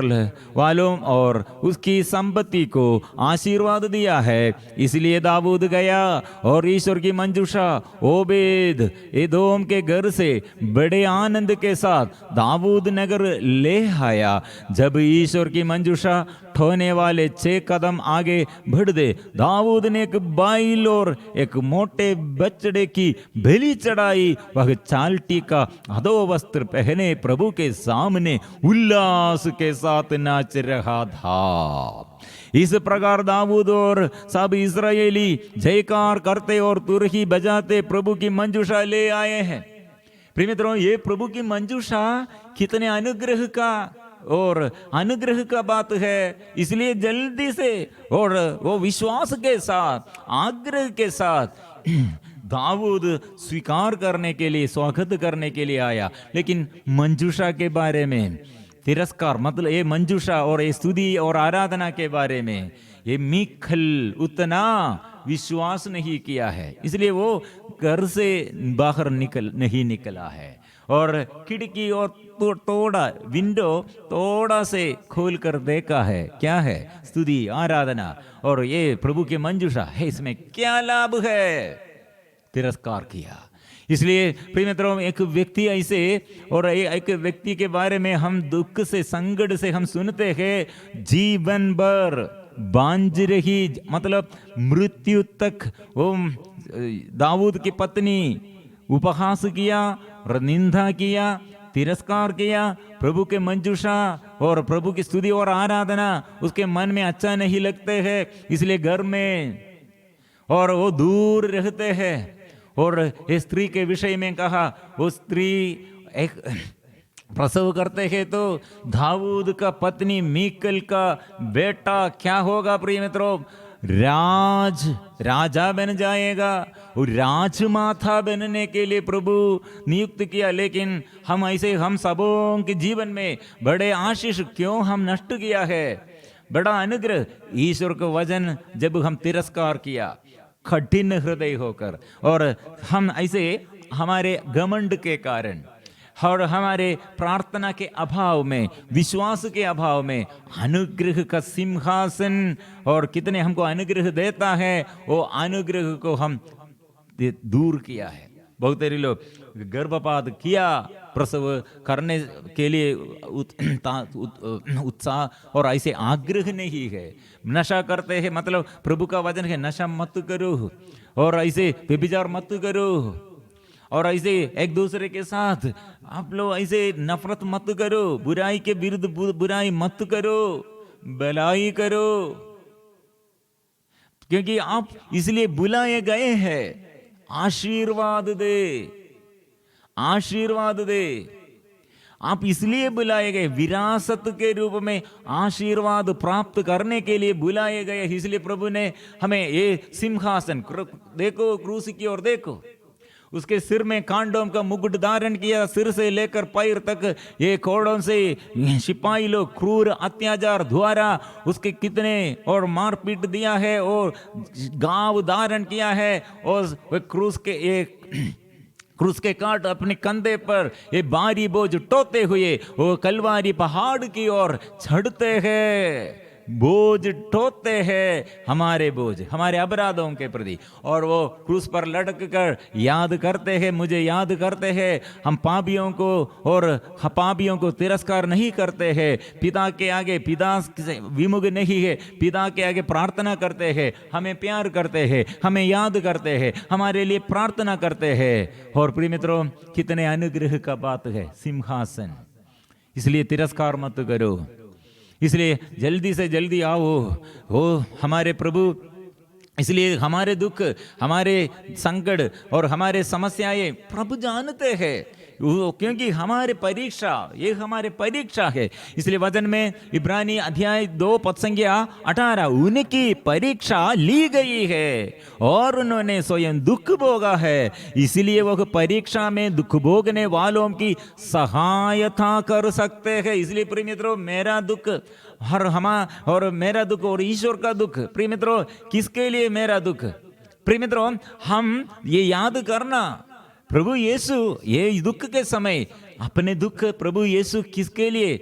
वालों और उसकी संपत्ति को आशीर्वाद दिया है। इसलिए दाऊद गया और ईश्वर की मंजूषा ओबेद एदोम के घर से बड़े आनंद के साथ दाऊद नगर ले आया। जब ईश्वर की मंजूषा ठोने वाले 6 कदम आगे बढ़ दे, दाऊद ने एक बैल और एक मोटे बछड़े की बलि चढ़ाई। वह चालटी का अधो वस्त्र पहने प्रभु के सामने उल्लास के साथ नाच रहा था। इस प्रकार दाऊद और सब इस्राएली जयकार करते और तुरही बजाते प्रभु की मंजूषा ले आए हैं। प्रिय मित्रों, ये प्रभु की मंजूषा कितने अनुग्रह का और अनुग्रह का बात है। इसलिए जल्दी से और वो विश्वास के साथ, आग्रह के साथ दाऊद स्वीकार करने के लिए, स्वागत करने के लिए आया। लेकिन मंजूषा के बारे में तिरस्कार, मतलब ये मंजूषा और ये स्तुति और आराधना के बारे में ये मीखल उतना विश्वास नहीं किया है, इसलिए वो घर से बाहर नहीं निकला है और खिड़की और तोड़ा विंडो थोड़ा से खोल कर देखा है, क्या है? स्तुति, आराधना और ये प्रभु की मंजूषा है, इसमें क्या लाभ है? तिरस्कार किया। इसलिए प्रिय मित्रों, एक व्यक्ति ऐसे, और एक व्यक्ति के बारे में हम दुख से, संकट से हम सुनते हैं, जीवन भर बांझ रही, मतलब मृत्यु तक वो दाऊद की पत्नी उपहास किया और निंदा किया, तिरस्कार किया। प्रभु के मंजूषा और प्रभु की स्तुति और आराधना उसके मन में अच्छा नहीं लगते हैं, इसलिए घर में और वो दूर रहते हैं। और इस स्त्री के विषय में कहा, वो स्त्री एक प्रसव करते हैं तो दाऊद का पत्नी मीकल का बेटा क्या होगा? प्रिय मित्रों, राजा बन जाएगा। और राजमाता बनने के लिए प्रभु नियुक्त किया। लेकिन हम ऐसे, हम सबों के जीवन में बड़े आशीष क्यों हम नष्ट किया है? बड़ा अनुग्रह, ईश्वर का वचन जब हम तिरस्कार किया कठिन हृदय होकर, और हम ऐसे हमारे घमंड के कारण और हमारे प्रार्थना के अभाव में, विश्वास के अभाव में, अनुग्रह का सिंहासन और कितने हमको अनुग्रह देता है, वो अनुग्रह को हम दूर किया है। बहुत सारे लोग गर्भपात किया, प्रसव करने के लिए उत्साह और ऐसे आग्रह नहीं है। नशा करते हैं, मतलब प्रभु का वचन है नशा मत करो, और ऐसे व्यभिचार मत करो, और ऐसे एक दूसरे के साथ आप लोग ऐसे नफरत मत करो, बुराई के विरुद्ध बुराई मत करो, भलाई करो, क्योंकि आप इसलिए बुलाए गए हैं। आशीर्वाद दे, आशीर्वाद दे। आप इसलिए बुलाए गए, विरासत के रूप में आशीर्वाद प्राप्त करने के लिए बुलाए गए। इसलिए प्रभु ने हमें ये सिंहासन, देखो क्रूस की ओर देखो, उसके सिर में कांडों का मुकुट धारण किया, सिर से लेकर पैर तक ये कोड़ों से सिपाही लोग क्रूर अत्याचार द्वारा उसके कितने और मारपीट दिया है और घाव धारण किया है, और वह क्रूस के काट अपने कंधे पर ये भारी बोझ टोते हुए वो कलवारी पहाड़ की ओर चढ़ते हैं, बोझ ढोते हैं, हमारे बोझ, हमारे अपराधों के प्रति, और वो क्रूस पर लटक कर याद करते हैं, मुझे याद करते हैं। हम पापियों को और पापियों को तिरस्कार नहीं करते हैं, पिता के आगे, पिता से विमुख नहीं है, पिता के आगे प्रार्थना करते हैं, हमें प्यार करते हैं, हमें याद करते हैं, हमारे लिए प्रार्थना करते हैं। और प्रिय मित्रों, कितने अनुग्रह का बात है सिंहासन। इसलिए तिरस्कार मत करो, इसलिए जल्दी से जल्दी आओ हो हमारे प्रभु। इसलिए हमारे दुख, हमारे संकट और हमारे समस्याएं प्रभु जानते हैं, क्योंकि हमारे परीक्षा, ये हमारे परीक्षा है। इसलिए वचन में इब्रानी अध्याय 2 पद संख्या 18, उनकी परीक्षा ली गई है और उन्होंने स्वयं दुख भोगा है, इसलिए वह परीक्षा में दुख भोगने वालों की सहायता कर सकते हैं। इसलिए प्रिय मित्रों, मेरा दुख और मेरा दुख और ईश्वर का दुख, प्रिय मित्रों, किसके लिए मेरा दुख? प्रिय मित्रों, हम ये याद करना, प्रभु यीशु ये दुख के समय अपने दुख प्रभु यीशु किसके लिए?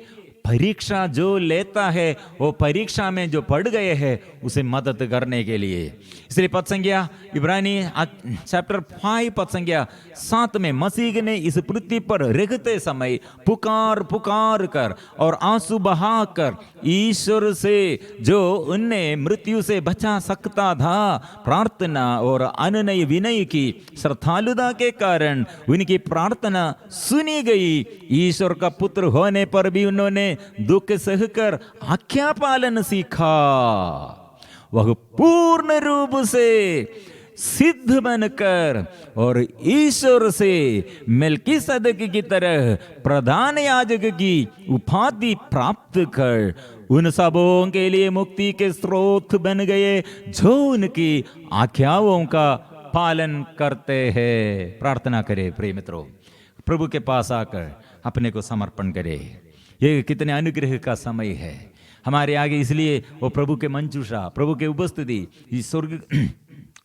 परीक्षा जो लेता है, वो परीक्षा में जो पड़ गए हैं उसे मदद करने के लिए। इसलिए पद संख्या इब्रानी चैप्टर 5 पद संख्या 7 में मसीह ने इस पृथ्वी पर रहते समय पुकार पुकार कर और आंसू बहा कर ईश्वर से, जो उन्हें मृत्यु से बचा सकता था, प्रार्थना और अनुनय विनय की। श्रद्धालुता के कारण उनकी प्रार्थना सुनी गई। ईश्वर का पुत्र होने पर भी उन्होंने दुख सहकर आज्ञा पालन सीखा। वह पूर्ण रूप से सिद्ध बनकर और ईश्वर से मेल्कीसदक की तरह प्रधान याजक की उपाधि प्राप्त कर उन सबों के लिए मुक्ति के स्रोत बन गए जो उनकी आज्ञाओं का पालन करते हैं। प्रार्थना करें प्रिय मित्रों, प्रभु के पास आकर अपने को समर्पण करें। ये कितने अनुग्रह का समय है हमारे आगे। इसलिए वो प्रभु के मंजूषा, प्रभु के उपस्थिति, इस स्वर्ग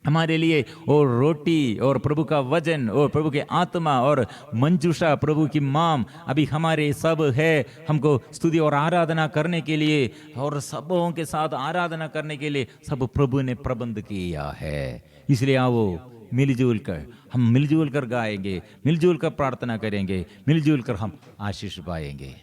हमारे लिए, और रोटी और प्रभु का वचन और प्रभु के आत्मा और मंजूषा, प्रभु की माम अभी हमारे सब है। हमको स्तुति और आराधना करने के लिए और सबों के साथ आराधना करने के लिए सब प्रभु ने प्रबंध किया है। इसलिए आओ मिलजुल कर, हम मिलजुल कर गाएंगे, मिलजुल कर प्रार्थना करेंगे, मिलजुल कर हम आशीष पाएंगे।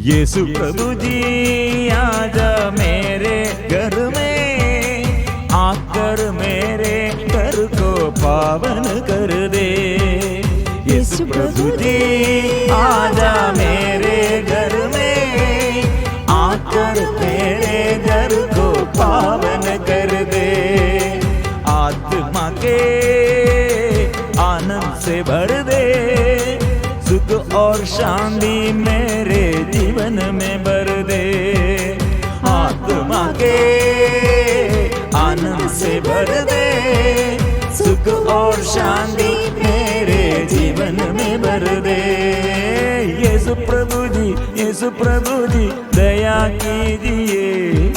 यीशु प्रभु जी आजा मेरे घर में, आकर मेरे घर को पावन कर दे। यीशु प्रभु जी आजा मेरे घर में, आकर मेरे घर को पावन कर दे। आत्मा के आनंद से भर दे, सुख और शांति मेरे जीवन में भर दे। आत्मा के आनंद से भर दे, सुख और शांति मेरे जीवन में भर दे। यीशु प्रभु जी, यीशु प्रभु जी दया कीजिए।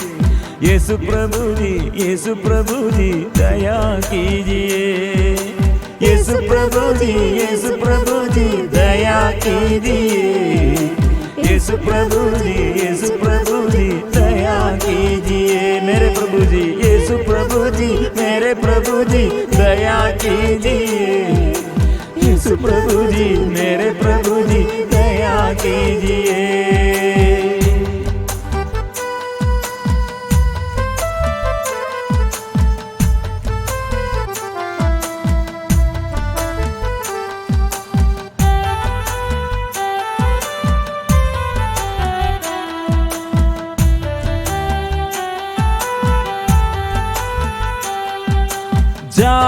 यीशु प्रभु जी, यीशु प्रभु जी दया कीजिए। यीशु प्रभु जी, यीशु प्रभु जी दया कीजिए। यीशु प्रभु जी, यीशु प्रभु जी दया कीजिए। मेरे प्रभु जी, यीशु प्रभु जी, मेरे प्रभु जी दया कीजिए। यीशु प्रभु जी, मेरे प्रभु जी दया कीजिए।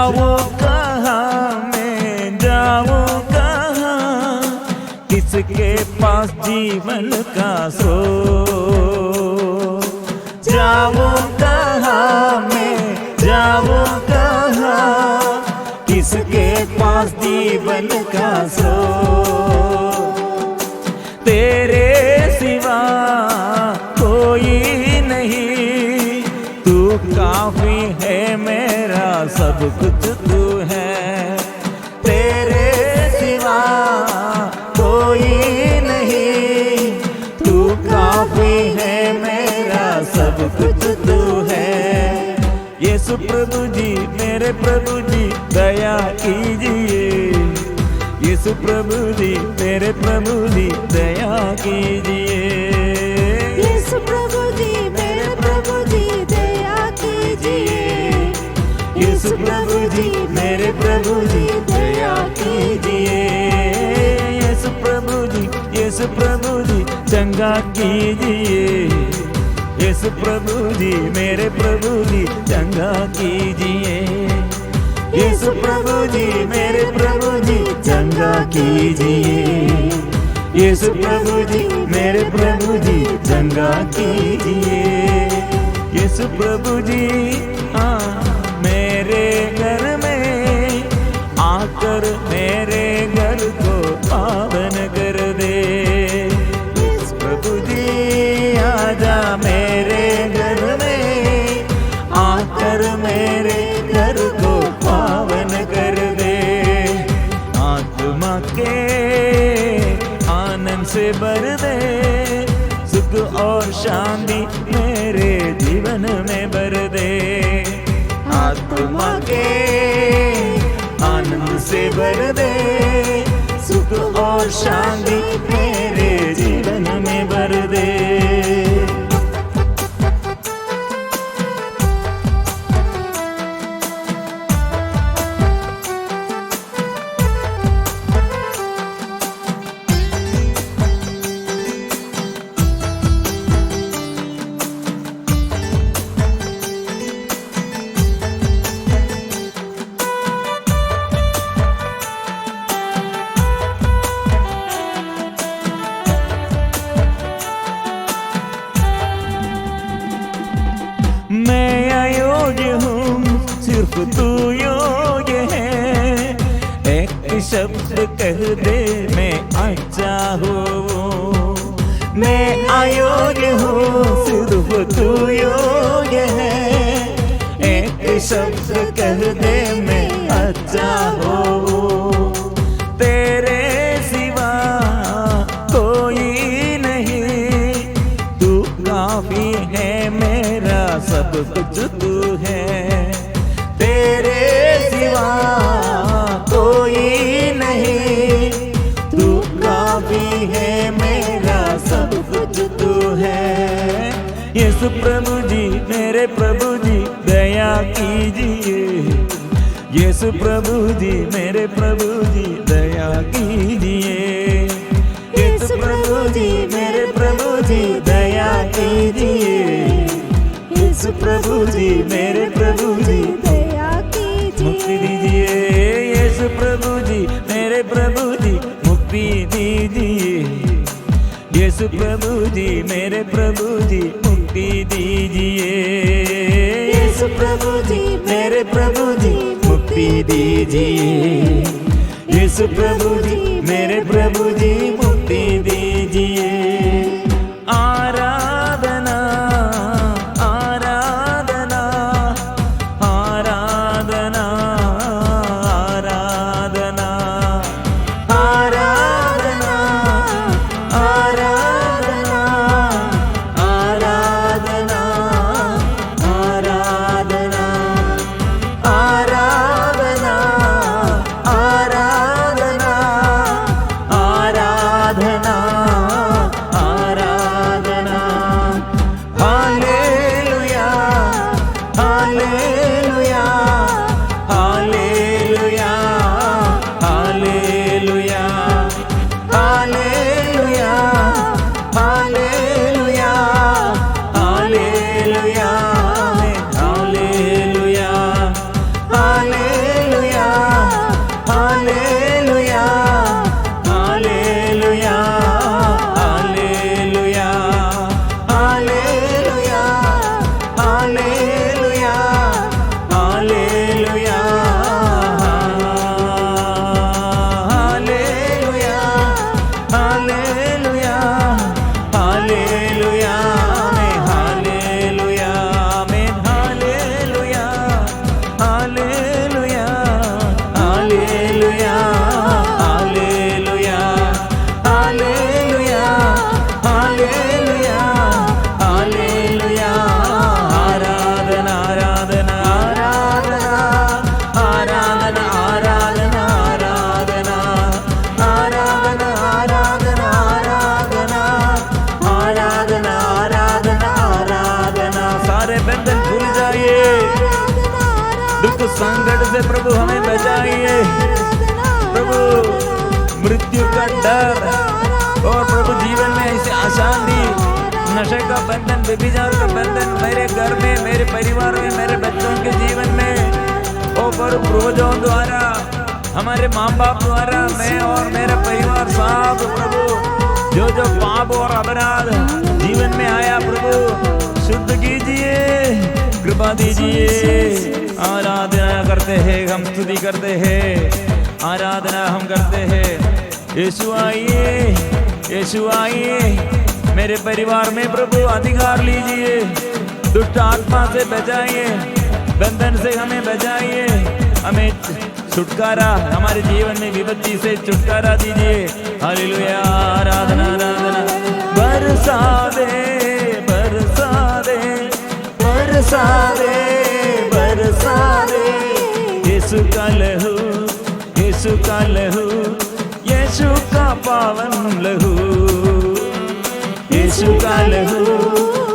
जाऊं कहाँ मैं जाऊं कहाँ, किसके पास जीवन का स्रोत। जाऊं कहाँ मैं जाऊं कहाँ, किसके पास जीवन का स्रोत। तेरे सिवा कोई नहीं, तू काफी है मेरा, सब कुछ तू है। तेरे सिवा कोई नहीं, तू काफी है मेरा, सब कुछ तू है। यीशु प्रभु जी मेरे प्रभु जी दया कीजिए, यीशु प्रभु जी मेरे प्रभु जी दया कीजिए। यीशु प्रभु जी मेरे प्रभु जी दया कीजिए, यीशु प्रभु जी मेरे प्रभु जी दया कीजिए। यीशु प्रभु जी चंगा कीजिए, यीशु प्रभु जी मेरे प्रभु जी चंगा कीजिए। यीशु प्रभु जी मेरे प्रभु जी चंगा कीजिए, यीशु प्रभु जी मेरे प्रभु जी चंगा कीजिए। यीशु प्रभु जी मेरे घर में आकर मेरे घर को पावन कर दे। यीशु प्रभु जी आजा मेरे घर में आकर मेरे घर को पावन कर दे। आत्मा के आनंद से भर दे, सुख और शांति मेरे जीवन में भर दे। आत्मा के आनंद से भर दे, सुख और शांति मेरे जीवन में भर दे। मैं अयोग्य हूँ, सिर्फ तू योग्य है। एक शब्द कह दे मैं अच्छा हूँ। मैं अयोग्य हूँ, सिर्फ तू योग्य है। एक शब्द कह दे मैं अच्छा हूँ। तेरे सिवा कोई नहीं, तू काफी है मेरा, सब कुछ तू है। तेरे सिवा कोई नहीं, तू काफी है मेरा, सब कुछ तू है। यीशु प्रभु जी मेरे प्रभु जी दया कीजिए, यीशु प्रभु जी मेरे प्रभु जी दया कीजिए। यीशु प्रभु जी मेरे प्रभु जी दया कीजिए, यीशु प्रभु जी मेरे प्रभु जी दया कीजिए। मुक्ति दीजिए। यीशु प्रभु जी मेरे प्रभु जी मुक्ति दीजिए, यीशु प्रभु जी मेरे प्रभु जी मुक्ति दीजिए। यीशु प्रभु जी मेरे प्रभु जी मुक्ति दीजिए, यीशु प्रभु जी मेरे प्रभु जी मुक्ति दीजिए। आराधना आराधना आराधना आराधना आराधना आराधना आराधना आराधना आराधना आराधना प्रभु हमें बचाइए। प्रभु मृत्यु का डर और प्रभु जीवन में ऐसे अशांति, नशे का बंधन, व्यभिचार का बंधन मेरे घर में, मेरे परिवार में, मेरे बच्चों के जीवन में, ओ प्रभु पूर्वजों द्वारा, हमारे माँ बाप द्वारा, मैं और मेरा परिवार सब प्रभु जो जो पाप और अपराध जीवन में आया प्रभु शुद्ध कीजिए, कृपा दीजिए। आराधना करते हैं हम, स्तुति करते हैं, आराधना हम करते हैं। यीशु आइए, यीशु आइए, मेरे परिवार में प्रभु अधिकार लीजिए, दुष्ट आत्मा से बचाइए, बंधन से हमें बचाइए, हमें छुटकारा, हमारे जीवन में विपत्ति से छुटकारा दीजिए। हालेलुया, आराधना आराधना। बरसा दे, बरसा दे, बरसा दे, बरसा दे, यीशु का लहू, यीशु का लहू, यीशु का पावन लहू, यीशु का लहू,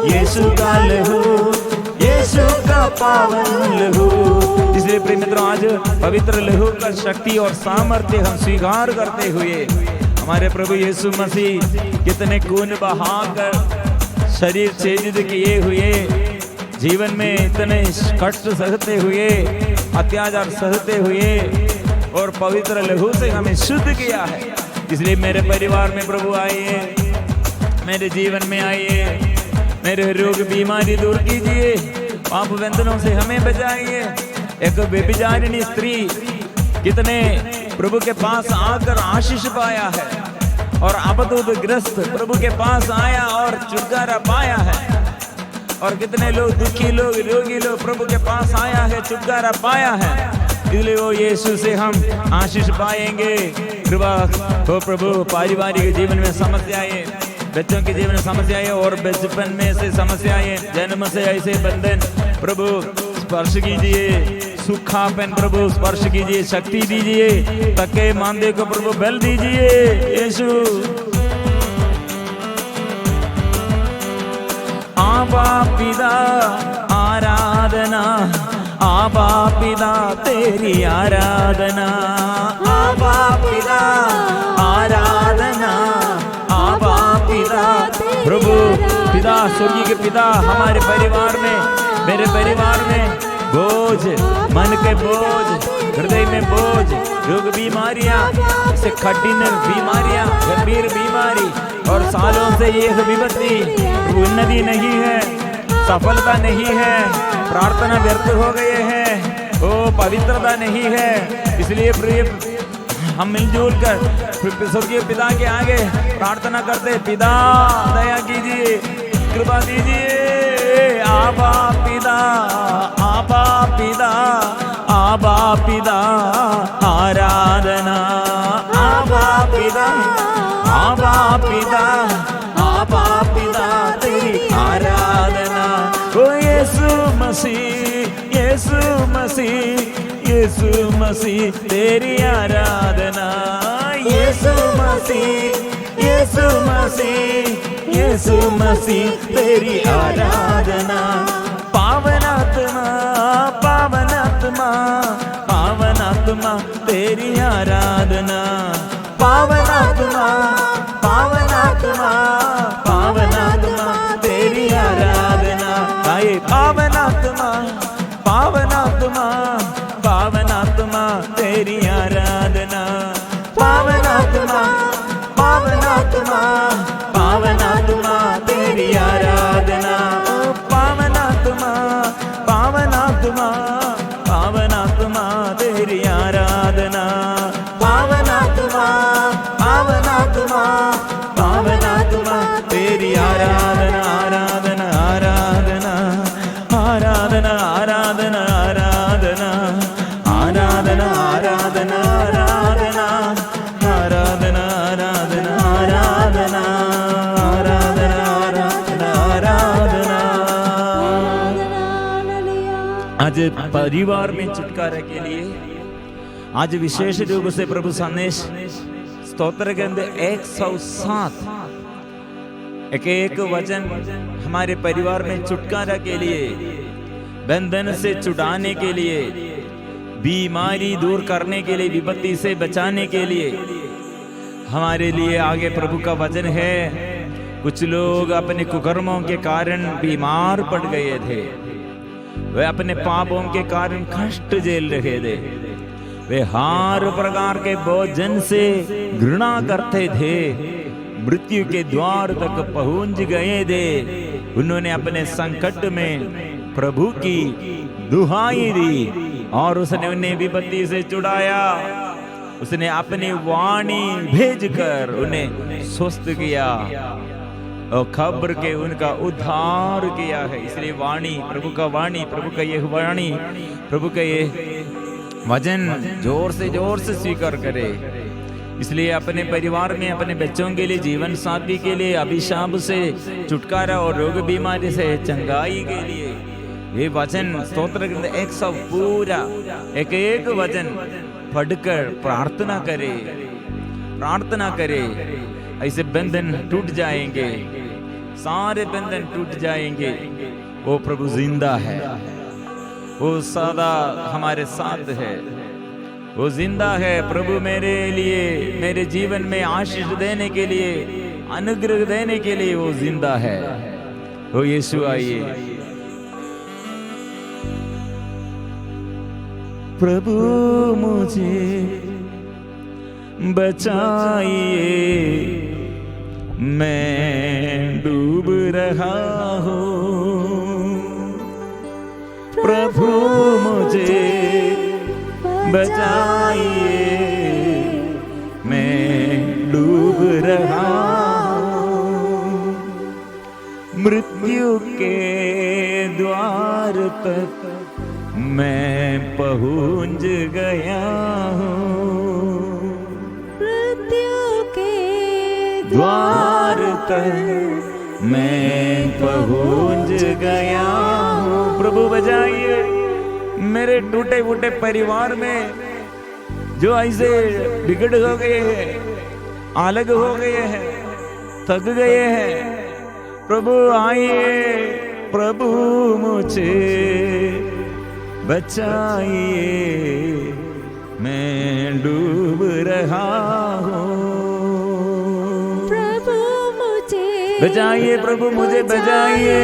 यीशु का लहू, यीशु का पावन लहू। इसलिए प्रिय मित्रों, आज पवित्र लहू का शक्ति और सामर्थ्य हम स्वीकार करते हुए, हमारे प्रभु यीशु मसीह कितने खून बहाकर शरीर छेदित किए हुए, जीवन में इतने कष्ट सहते हुए, अत्याचार सहते हुए और पवित्र लहू से हमें शुद्ध किया है। इसलिए मेरे परिवार में प्रभु आइए, मेरे जीवन में आइए, मेरे रोग बीमारी दूर कीजिए, पाप बंधनों से हमें बचाइए। एक व्यभिचारिणी स्त्री कितने प्रभु के पास आकर आशीष पाया है और अपदग्रस्त प्रभु के पास आया और छुटकारा पाया है, और कितने लोग दुखी लोग, रोगी लोग प्रभु के पास आया है, छुटकारा पाया है। इसलिए वो यीशु से हम आशीष पाएंगे। कृपा हो प्रभु, पारिवारिक जीवन में समस्याएं, बच्चों के जीवन में समस्याएं और बचपन में से समस्याएं, जन्म से ऐसे बंधन प्रभु स्पर्श कीजिए, सुखापन प्रभु स्पर्श कीजिए, शक्ति दीजिए, थके मांदे को प्रभु बल दीजिए। यीशु आबा पिता आराधना, आबा पिता तेरी आराधना, आबा पिता आराधना, आबा पिता। प्रभु पिता, स्वर्गीय के पिता, हमारे परिवार में, मेरे परिवार में बोझ, मन के बोझ, हृदय में बोझ, रोग बीमारियां, से कठिन बीमारियां, गंभीर बीमारी और सालों से ये विपत्ति, उन्नति नहीं है, सफलता नहीं है, प्रार्थना व्यर्थ हो गए हैं, ओ पवित्रता नहीं है। इसलिए प्रिय हम मिलजुल कर स्वर्गीय पिता के आगे प्रार्थना करते, पिता दया कीजिए, कृपा दीजिए। आबा पिता, आबा पिता, आबा पिता आराधना, आबा पिता, आबा पिता, आबा पिता तेरी आराधना। ओ यीशु मसीह, यीशु मसीह, यीशु मसीह तेरी आराधना, यीशु मसीह, यीशु मसीह, यीशु मसीह तेरी आराधना। पावनात्मा, पावनात्मा, पावनात्मा तेरी आराधना, पावनात्मा, पावनात्मा, पावनात्मा तेरी आराधना। आए पावनात्मा, पावनात्मा, पावनात्मा तेरी आराधना, पावनात्मा, पावनात्मा, पावनात्मा तेरी आराधना। ओ पावनात्मा, पावनात्मा, पावनात्मा तेरी आराधना, पावनात्मा, पावनात्मा, पावनात्मा तेरी आराधना, आराधना, आराधना, आराधना, आराधना, आराधना, आराधना, आराधना, आराधना, आराधना, आराधना, आराधना, आराधना, आराधना, आराधना। आज परिवार में छुटकारा के लिए आज विशेष रूप से प्रभु संदेश स्तोत्र के अंदर 107 एक वचन हमारे परिवार में छुटकारा के लिए, बंधन से छुड़ाने के लिए, बीमारी दूर करने के लिए, विपत्ति से बचाने के लिए हमारे लिए आगे प्रभु का वचन है। कुछ लोग अपने कुकर्मों के कारण बीमार पड़ गए थे, वे अपने पापों के कारण कष्ट झेल रहे थे, वे हर प्रकार के भोजन से घृणा करते थे, मृत्यु के द्वार तक पहुंच गए थे। उन्होंने अपने संकट में प्रभु की दुहाई दी और उसने उन्हें विपत्ति से छुड़ाया। उसने अपनी वाणी भेजकर उन्हें स्वस्थ किया और खबर के उनका उद्धार किया है। इसलिए वाणी, प्रभु का वाणी, प्रभु का यह वाणी, प्रभु का ये वचन जोर से स्वीकार करे। इसलिए अपने परिवार में, अपने बच्चों के लिए, जीवन साथी के लिए, अभिशाप से छुटकारा और रोग बीमारी से चंगाई के लिए ये वचन स्तोत्र एक सब पूरा एक वचन पढ़कर प्रार्थना करे। ऐसे बंधन टूट जाएंगे, सारे बंधन टूट जाएंगे। वो प्रभु जिंदा है, वो सदा हमारे साथ है, वो जिंदा है। प्रभु मेरे लिए, मेरे जीवन में आशीष देने के लिए, अनुग्रह देने के लिए वो जिंदा है। वो यीशु आइए। प्रभु मुझे बचाइए, मैं डूब रहा हूँ। प्रभु मुझे बचाइए, मैं डूब रहा हूँ। मृत्यु के द्वार तक मैं पहुंच गया हूँ। मृत्यु के द्वार तक मैं पहुंच गया हूँ। प्रभु बजाइए। मेरे टूटे फूटे परिवार में जो ऐसे बिगड़ हो गए हैं, अलग हो गए हैं, थक गए हैं, प्रभु आइए। प्रभु मुझे बचाइए, मैं डूब रहा हूँ। प्रभु मुझे बचाइए, प्रभु मुझे बचाइए,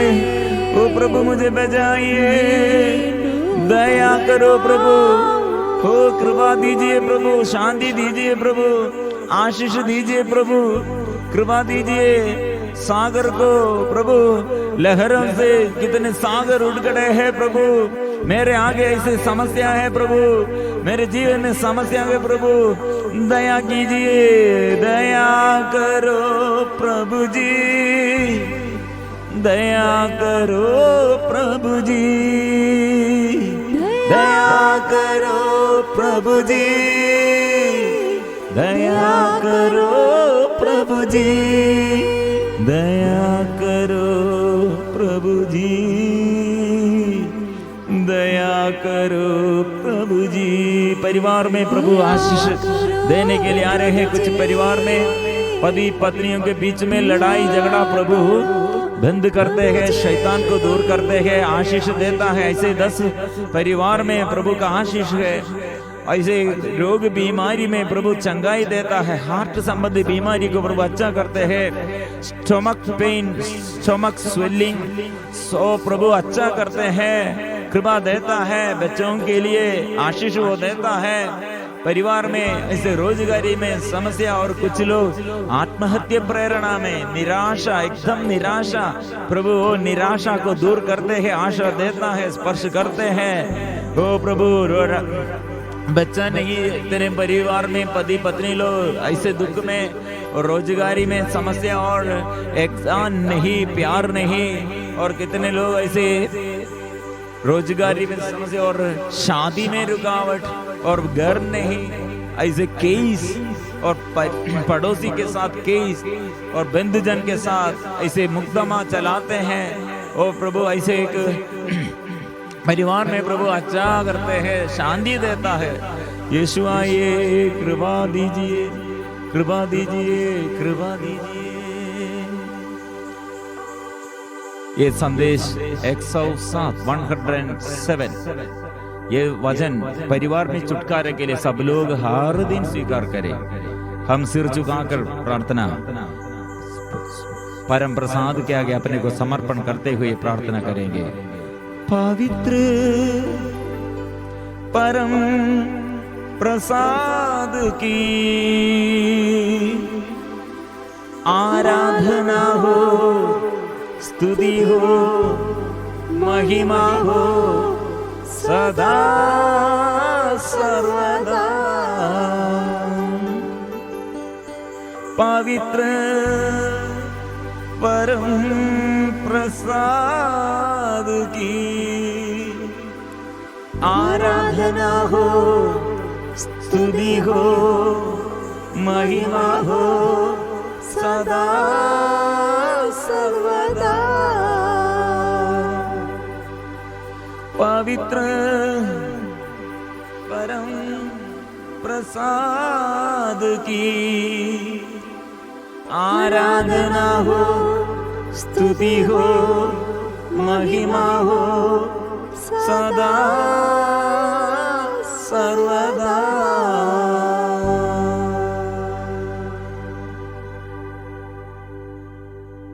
ओ प्रभु मुझे बचाइए। दया करो प्रभु, हो कृपा दीजिए प्रभु, शांति दीजिए प्रभु, आशीष दीजिए प्रभु, कृपा दीजिए। सागर को प्रभु, लहरों से कितने सागर उठ गए हैं प्रभु। मेरे आगे ऐसी समस्या है प्रभु, मेरे जीवन में समस्या है प्रभु, दया कीजिए, दया करो प्रभु जी, दया करो प्रभु जी, दया करो प्रभु जी, दया करो प्रभु जी, दया करो प्रभु जी, दया करो प्रभु जी। परिवार में प्रभु आशीष देने के लिए आ रहे हैं। कुछ परिवार में पति पत्नियों के बीच में लड़ाई झगड़ा प्रभु बंद करते हैं, शैतान को दूर करते हैं, आशीष देता है। ऐसे 10 परिवार में प्रभु का आशीष है। ऐसे रोग बीमारी में प्रभु चंगाई देता है। हार्ट संबंधी बीमारी को प्रभु अच्छा करते हैं। स्टमक पेन, स्टमक स्वेलिंग सो प्रभु अच्छा करते हैं, कृपा देता है। बच्चों के लिए आशीष वो देता है। परिवार में ऐसे रोजगारी में समस्या और कुछ लोग आत्महत्या प्रेरणा में, निराशा, एकदम निराशा, प्रभु वो निराशा को दूर करते हैं, आशा देता है, स्पर्श करते हैं। वो प्रभु बच्चा नहीं, तेरे परिवार में पति पत्नी लोग ऐसे दुख में और रोजगारी में समस्या और एहसान नहीं, प्यार नहीं, और कितने लोग ऐसे रोजगारी में समस्या और शादी में रुकावट और घर नहीं, ऐसे केस और पड़ोसी के साथ केस और बंधुजन के साथ ऐसे मुकदमा चलाते हैं। और प्रभु ऐसे एक परिवार में प्रभु अच्छा करते हैं, शांति देता है। यीशु आइए, कृपा दीजिए, कृपा दीजिए, कृपा दीजिए। ये संदेश 107 ये वचन परिवार में छुटकारे के लिए सब लोग हर दिन स्वीकार करें। हम सिर झुकाकर प्रार्थना परम प्रसाद के आगे अपने को समर्पण करते हुए प्रार्थना करेंगे। पवित्र परम प्रसाद की आराधना हो, स्तुति हो, महिमा हो सदा सर्वदा। पवित्र परम प्रसाद की आराधना हो, स्तुति हो, महिमा हो सदा सर्वदा। पवित्र परम प्रसाद की आराधना हो, स्तुति हो, महिमा हो सदा